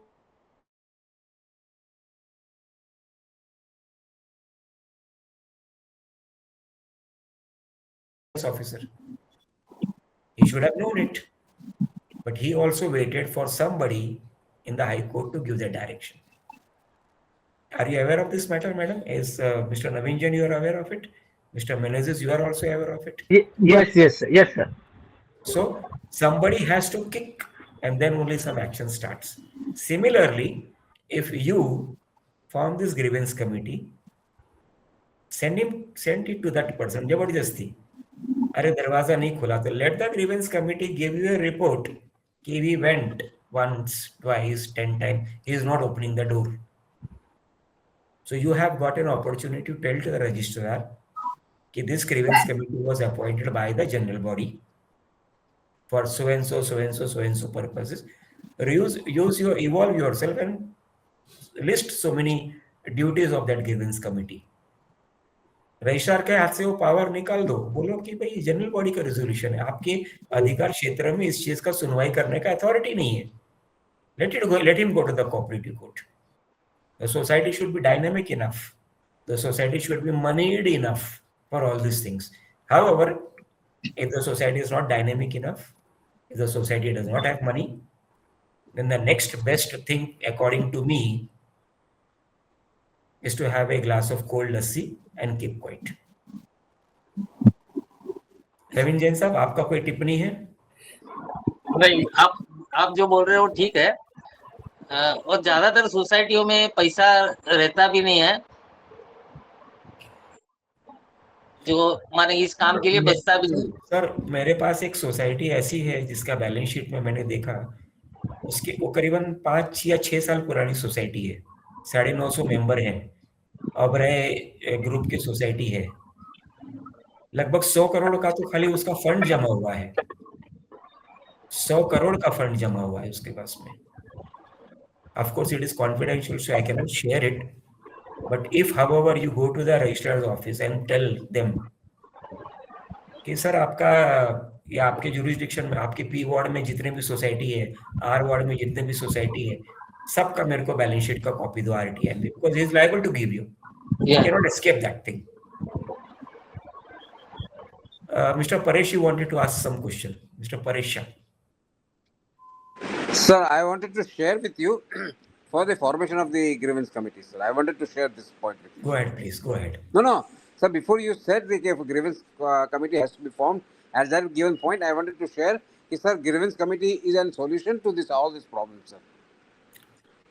officer, he should have known it, but he also waited for somebody in the High Court to give the direction. Are you aware of this matter, madam? Is Mr. Naveen Jain, you are aware of it? Mr. Menezes, you are also aware of it? Yes, sir. So somebody has to kick, and then only some action starts. Similarly, if you form this grievance committee, send it to that person. जबरदस्ती, अरे दरवाजा नहीं खुला तो let the grievance committee give you a report कि we went once, twice, 10 times, he is not opening the door. So you have got an opportunity to tell to the registrar that this grievance committee was appointed by the general body for so and so purposes. Evolve yourself and list so many duties of that grievance committee. Registrar के हाथ से वो power निकाल दो, बोलो कि भाई general body का रेजोल्यूशन है, आपके अधिकार क्षेत्र में इस चीज का सुनवाई करने का अथॉरिटी नहीं है. Let him go to the cooperative court. The society should be dynamic enough. The society should be moneyed enough for all these things. However, if the society is not dynamic enough, if the society does not have money, then the next best thing, according to me, is to have a glass of cold lassi and keep quiet. Ravindra Jain साहब, आपका कोई टिप्पणी है? नहीं, आप जो बोल रहे हो ठीक है, और ज्यादातर सोसाइटियों में पैसा रहता भी नहीं है जो माने इस काम के लिए बचता भी नहीं. सर, मेरे पास एक सोसाइटी ऐसी है जिसका बैलेंस शीट में मैंने देखा, उसके वो करीबन 5 या 6 साल पुरानी सोसाइटी है, 950 मेंबर हैं, अभय ग्रुप की सोसाइटी है, लगभग 100 करोड़ का तो खाली उसका फंड जमा हुआ है, 100 करोड़ का फंड जमा हुआ है उसके पास में. Of course, it is confidential, so I cannot share it. But if, however, you go to the registrar's office and tell them कि सर आपका या आपके जुरिस्डिक्शन में, आपके पी वार्ड में जितने भी सोसाइटी है, आर वार्ड में जितने भी सोसाइटी है, सबका मेरे को बैलेंस शीट का कॉपी दो RTI में, because he is liable to give you, you can not escape that thing. Mr. Paresh, you wanted to ask some question. Mr. Paresh. Sir, I wanted to share with you for the formation of the grievance committee, sir. I wanted to share this point with you. Go ahead, please. Go ahead. No. Sir, before you said the grievance committee has to be formed, at that given point, I wanted to share that, sir, grievance committee is a solution to all these problems, sir.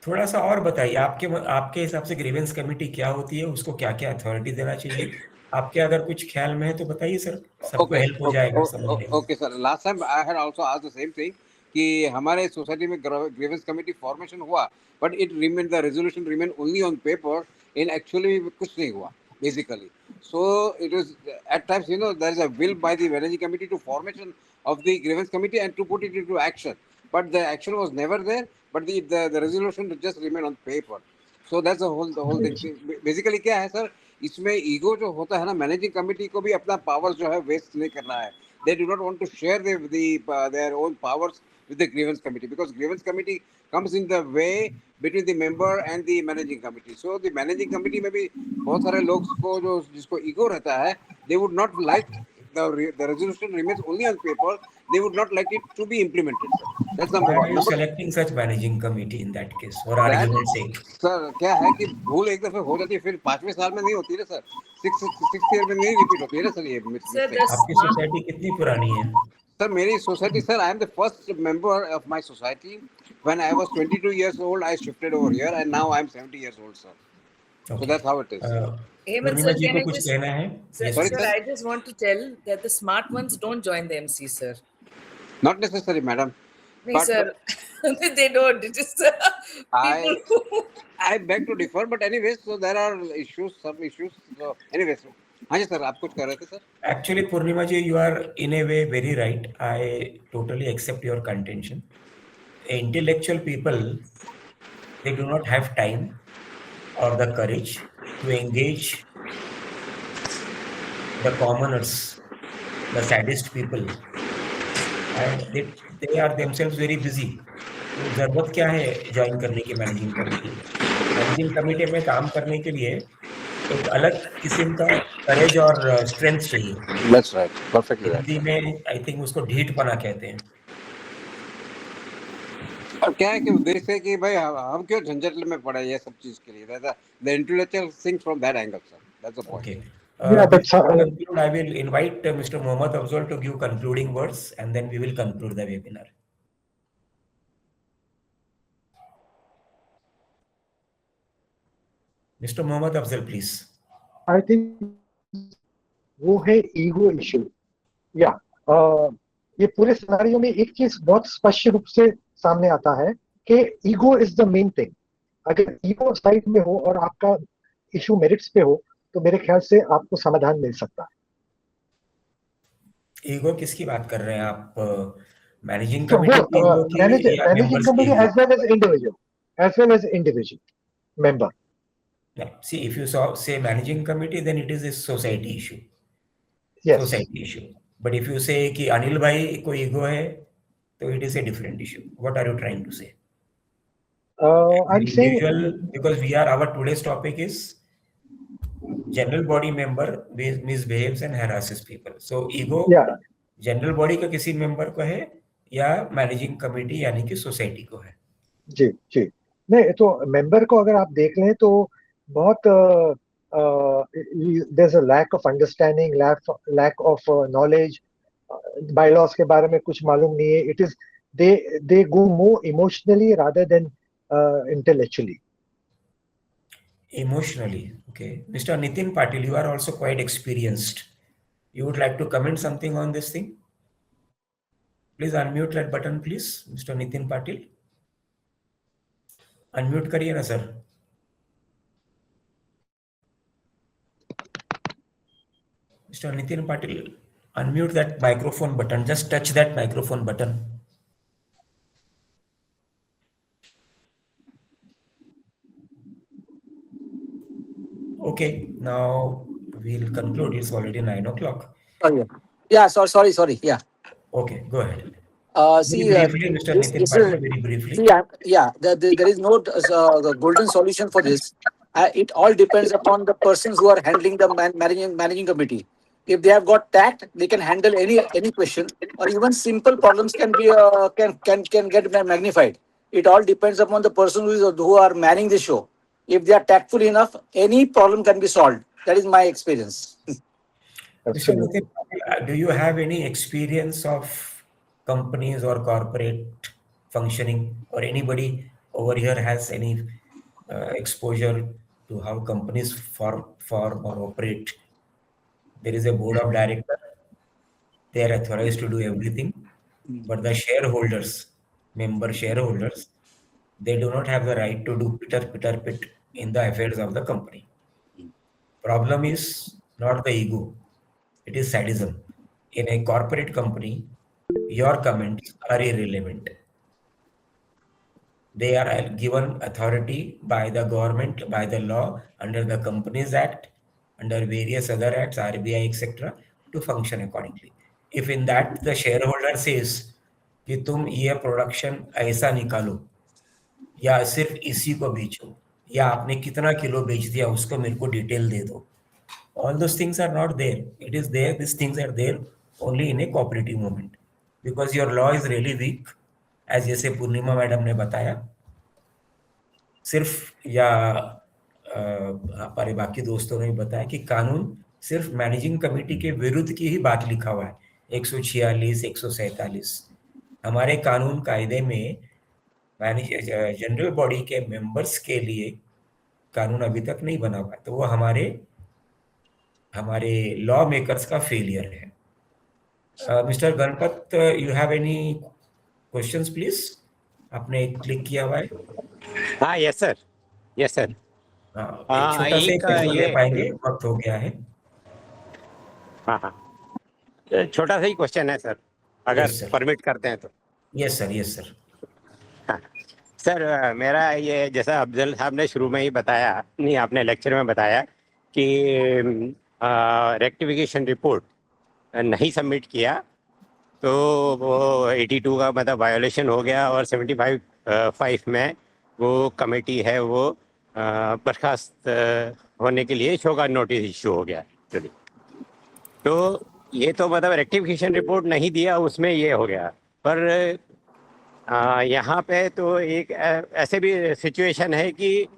थोड़ा सा और बताइए, आपके हिसाब से grievance committee क्या होती है, उसको क्या क्या अथॉरिटी देना चाहिए, आपके अगर कुछ ख्याल में है तो बताइए सर, सबको हेल्प हो जाएगा समझने में. Okay sir, last time I had also asked the same thing कि हमारे सोसाइटी में ग्रीवेंस कमेटी फॉर्मेशन हुआ, but it remain, the resolution remain only on paper, in actually कुछ नहीं हुआ basically. So it was at times, there is a will by the managing committee to formation of the grievance committee and to put it into action, but the action was never there, but the resolution just remained on paper. So that's the whole thing. Basically क्या है sir, इसमें ego जो होता है ना, managing committee को भी अपना पावर जो है वेस्ट नहीं करना है. They do not want to share their own powers with the grievance committee, because grievance committee comes in the way between the member and the managing committee. So the managing committee में भी बहुत सारे लोग को जो जिसको ego रहता है, they would not like the resolution remains only on paper. They would not like it to be implemented, sir. That's number Why one. are you selecting such managing committee in that case, for argument's sake? Sir क्या है कि भूल एक दफे हो जाती है, फिर 5वें साल में नहीं होती है सर, 6th ईयर में नहीं रिपीट होती है ना सर ये mistake. आपकी सोसाइटी कितनी पुरानी है? सर मेरी society, sir I am the first member of my society. When I was 22 years old, I shifted over here, and now I am 70 years old, sir. So that's how it is. Hemant Purnima sir, ji can को I कुछ just, कहना है? sir, Yes, Sorry, sir, sir. I just want to tell that the smart ones don't join the MC, sir. Not necessary, madam. No, But- sir. They don't. It is people. I beg to differ, but anyways, so there are some issues. So anyways, हाँ जी sir, आप कुछ कह रहे थे sir? Actually, Purnima ji, you are in a way very right. I totally accept your contention. Intellectual people, they do not have time or the courage to engage the commoners, the saddest people, and they are themselves very busy. तो जरूरत क्या है join करने की managing committee? Managing committee में काम करने के लिए एक अलग किस्म का करेज और स्ट्रेंथ चाहिए. That's right, perfectly right. Hindi में आई थिंक उसको ढीठपना कहते हैं. और क्या है कि उद्देश्य है कि भाई हम क्यों झंझट में पड़े ये सब चीज के लिए. The intellectual thing from that angle, sir. That's the point. Okay. Yeah, but Before I conclude, I will invite Mr. Mohammad Afzal to give concluding words, and then we will conclude the webinar. Mr. Mohammad Afzal, please. I think वो है ego issue. या ये पूरे scenario में एक चीज बहुत स्पष्ट रूप से सामने आता है कि ego is the main thing. अगर ईगो साइड में हो और आपका इशू मेरिट्स पे हो तो मेरे ख्याल से आपको समाधान मिल सकता है. ईगो किसकी बात कर रहे हैं आप? Managing So, committee managing committee as well as individual member. Yeah. See, if you say managing committee, then it is a society issue. Yes. Society issue. But if you say कि अनिल भाई को ego है, तो it is a different issue. What are you trying to say? I'm saying because our today's topic is general body member misbehaves and harasses people. So ego yeah. General body का किसी member को है या managing committee यानी कि society को है? जी जी नहीं, तो मेंबर को अगर आप देख लें तो बहुत there is a lack of understanding, lack of knowledge, bylaws के बारे में कुछ मालूम नहीं है. It is they go more emotionally rather than intellectually. Emotionally, okay. Mr. Nitin Patil, you are also quite experienced. You would like to comment something on this thing? Please unmute that button, please, Mr. Nitin Patil. Unmute करिए ना sir. Mr. Nitin Patil, unmute that microphone button. Just touch that microphone button. Okay, now we'll conclude. It's already 9 o'clock. Yeah, sorry. Yeah. Okay, go ahead. See, Very briefly, Mr. Nitin this Patil, is, very briefly. see, there is no the golden solution for this. It all depends upon the persons who are handling the managing committee. If they have got tact, they can handle any question, or even simple problems can be can get magnified. It all depends upon the person who are manning the show. If they are tactful enough, any problem can be solved. That is my experience. Mr. Absolutely. Nitin Patil, do you have any experience of companies or corporate functioning, or anybody over here has any exposure to how companies form or operate? There is a board of directors. They are authorized to do everything, but the shareholders, member shareholders, they do not have the right to do pit in the affairs of the company. Problem is not the ego, it is sadism. In a corporate company, your comments are irrelevant. They are given authority by the government, by the law, under the Companies Act, under various other acts, RBI, etc., to function accordingly. If in that the shareholder says कि तुम ये production ऐसा निकालो या सिर्फ इसी को बेचो या आपने कितना किलो बेच दिया उसको मेरे को डिटेल दे दो, all those things are not there. It is there, these things are there only in a cooperative movement, because your law is really weak, as जैसे पूर्णिमा मैडम ने बताया, सिर्फ या हमारे बाकी दोस्तों ने भी बताया कि कानून सिर्फ मैनेजिंग कमेटी के विरुद्ध की ही बात लिखा हुआ है, 146, 147। हमारे कानून कायदे में जनरल बॉडी के मेंबर्स के लिए कानून अभी तक नहीं बना हुआ है, तो वो हमारे लॉ मेकर्स का फेलियर है। Mister Ganpat, you have any questions please? आपने क्लिक किया हुआ है? हाँ, यस सर, यस सर। छोटा से क्वेश्चन ले पाएंगे, वक्त हो गया है। हाँ, छोटा सा ही क्वेश्चन है सर, अगर परमिट करते हैं तो। Yes sir, yes sir. हाँ सर, मेरा ये जैसा अफजल साहब ने शुरू में ही बताया, नहीं आपने लेक्चर में बताया कि रेक्टिफिकेशन रिपोर्ट नहीं सबमिट किया तो वो 82 का मतलब वायोलेशन हो गया, और 75 में वो कमेटी है वो बर्खास्त होने के लिए शो का नोटिस इशू हो गया। चलिए, तो ये तो मतलब रेक्टिफिकेशन रिपोर्ट नहीं दिया, उसमें ये हो गया। पर यहाँ पे तो एक ऐसे भी सिचुएशन है कि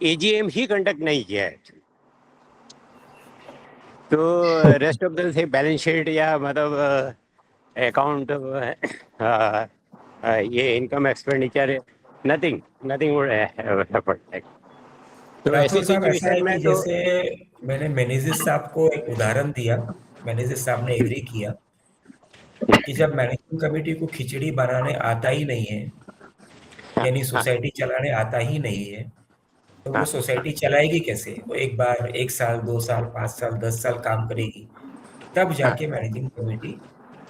एजीएम ही कंडक्ट नहीं किया है, तो रेस्ट ऑफ द से बैलेंस शीट या मतलब अकाउंट ये income expenditure nothing would happen. तो ऐसी सिचुएशन में तो जैसे मैंने मैनेजर साहब को एक उदाहरण दिया, मैनेजर साहब ने एग्री किया कि जब मैनेजिंग कमेटी को खिचड़ी बनाने आता ही नहीं है, यानी सोसाइटी चलाने आता ही नहीं है, तो वो सोसाइटी चलाएगी कैसे? वो एक बार 1 साल, 2 साल, 5 साल, 10 साल काम करेगी, तब जाके मैनेजिंग कमेटी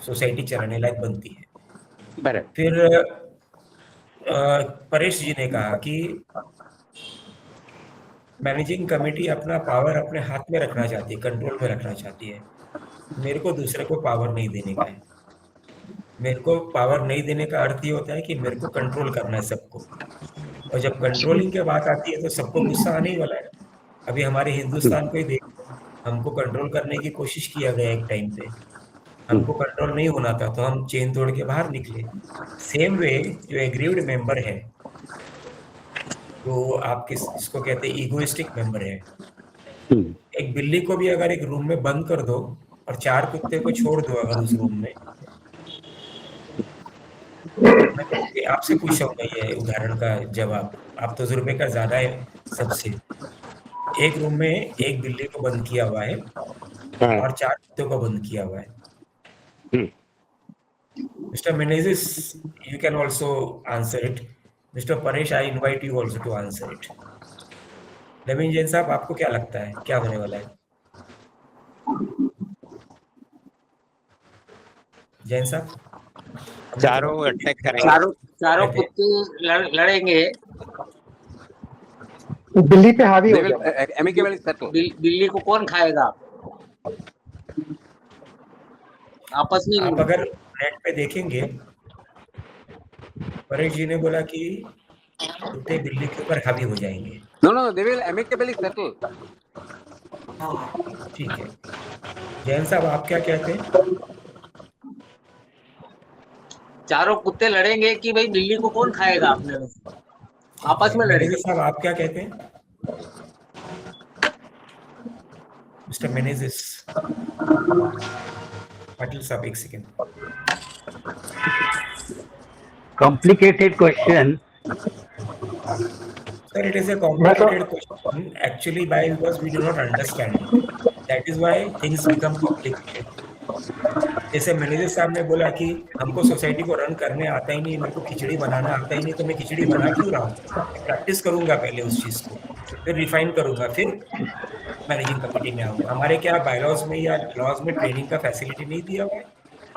सोसाइटी चलाने लायक बनती है। फिर परेश जी ने कहा कि मैनेजिंग कमेटी अपना पावर अपने हाथ में रखना चाहती है, कंट्रोल में रखना चाहती है। मेरे को दूसरे को पावर नहीं देने का है। मेरे को पावर नहीं देने का अर्थ ये होता है कि मेरे को कंट्रोल करना है सबको, और जब कंट्रोलिंग की बात आती है तो सबको गुस्सा आने ही वाला है। अभी हमारे हिंदुस्तान को ही देखो, हमको कंट्रोल करने की कोशिश किया गया एक टाइम पे, हमको कंट्रोल नहीं होना था तो हम चेन तोड़ के बाहर निकले। सेम वे जो एग्रीव्ड मेंबर है, तो आप इसको कहते हैं इगोइस्टिक मेंबर है। एक बिल्ली को भी अगर एक रूम में बंद कर दो और 4 कुत्ते को छोड़ दो अगर उस रूम में, मैं आपसे पूछ रहा हूँ ये उदाहरण का जवाब, आप तजुर्बे का ज्यादा है सबसे। एक रूम में एक बिल्ली को बंद किया हुआ है और 4 कुत्तों को बंद किया हुआ है। Mr. Menezes, you can also answer it. Mr. Paresh, I invite you also to answer it. नवीन जैन साहब, आपको क्या लगता है क्या होने वाला है? जैन साहब, चारों अटैक करेंगे, चारों कुत्ते लड़ेंगे, दिल्ली पे हावी हो जाएगा। बिल्ली को कौन खाएगा आपस में? आप अगर नेट पे देखेंगे, परेश जी ने बोला कि कुत्ते बिल्ली के ऊपर हावी हो जाएंगे। No, they will amicably settle. ठीक है, जैन साहब आप क्या कहते हैं? चारों कुत्ते लड़ेंगे कि भाई बिल्ली को कौन खाएगा आपने में? आपस में लड़ेंगे। मेनेजिस साहब आप क्या कहते हैं? मिस्टर मेनेजिस, पाटिल साहब एक second. Complicated question. Sir, it is a complicated question actually because we do not understand it. That is why things become complicated. जैसे मैनेजर साहब ने बोला कि हमको सोसाइटी को रन करने आता ही नहीं, मेरे को खिचड़ी बनाना आता ही नहीं, तो मैं खिचड़ी बना क्यों रहा हूँ? प्रैक्टिस करूंगा पहले उस चीज को, फिर रिफाइन करूंगा, फिर मैनेजिंग कमेटी में आऊंगा। हमारे क्या बायलॉज में या लॉज में ट्रेनिंग का फैसिलिटी नहीं दिया हुआ है?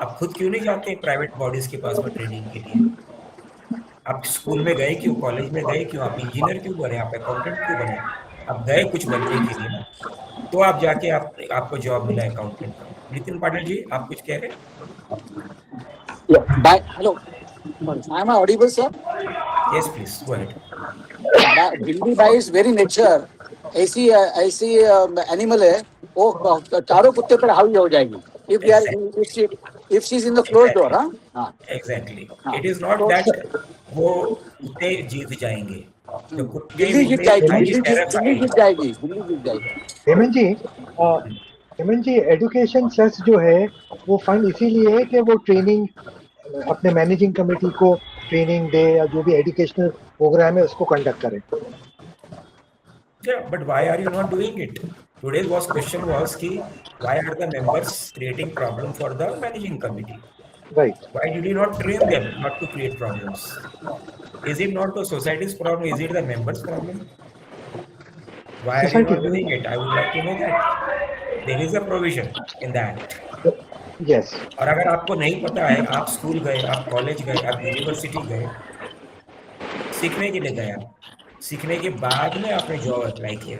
आप खुद क्यों नहीं जाते प्राइवेट बॉडीज के पास में ट्रेनिंग के लिए? आप स्कूल में गए क्यों? कॉलेज में गए क्यों? आप इंजीनियर क्यों बने? आप अकाउंटेंट क्यों बने? आप गए कुछ बनने के लिए ना, तो आप जाके आपको जॉब मिला अकाउंटेंट का। नितिन पाटिल जी आप कुछ कह रहे हैं? Hello. Am I audible, sir? Yes, please go ahead. बिल्ली बाय इज वेरी नेचर ऐसी एनिमल है, वो चारों कुत्ते पर हावी हो जाएगी if she is in the closed door. हाँ Exactly. It is not that वो कुत्ते जीत जाएंगे, तो कुत्ते बिल्ली जीत जाएगी। हेमंत जी एजुकेशन सेस जो है वो फंड इसीलिए है कि वो ट्रेनिंग अपने मैनेजिंग कमेटी को ट्रेनिंग दे या जो भी एजुकेशनल प्रोग्राम है उसको कंडक्ट करे। Yeah, but why are you not doing it? Today's question was कि why are the members creating problem for the managing committee? Right. Why did you not train them not to create problems? Is it not the society's problem? Is it the members' problem? Why are you not doing it? I would like to know that. There is a provision in that. Yes. और अगर आपको नहीं पता है, आप school गए, आप college गए, आप यूनिवर्सिटी गए, सीखने के लिए गए, आप सीखने के बाद में आपने जॉब अप्लाई किया,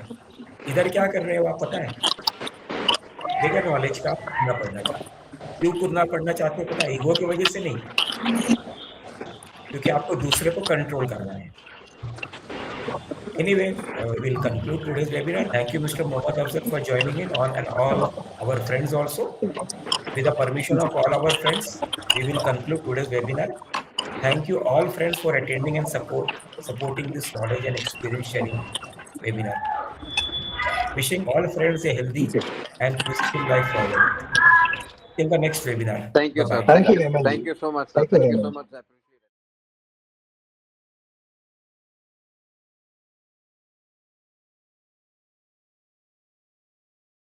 इधर क्या कर रहे हो आप पता है? देखा नॉलेज का ना पढ़ना चाहते, क्यों खुद ना पढ़ना चाहते हो पता है? ईगो की वजह से नहीं, क्योंकि आपको दूसरे को कंट्रोल करना है। Anyway, we'll conclude today's webinar. Thank you, Mr. Mohammad Afzal, for joining in on, and all our friends also. With the permission of all our friends, we will conclude today's webinar. Thank you all friends for attending and supporting this knowledge and experience sharing webinar. Wishing all friends a healthy and peaceful life forward. Till the next webinar. Thank you, sir. Thank you, Hemant. Thank you so much, sir. Thank you, Thank you Hemant. so much, sir.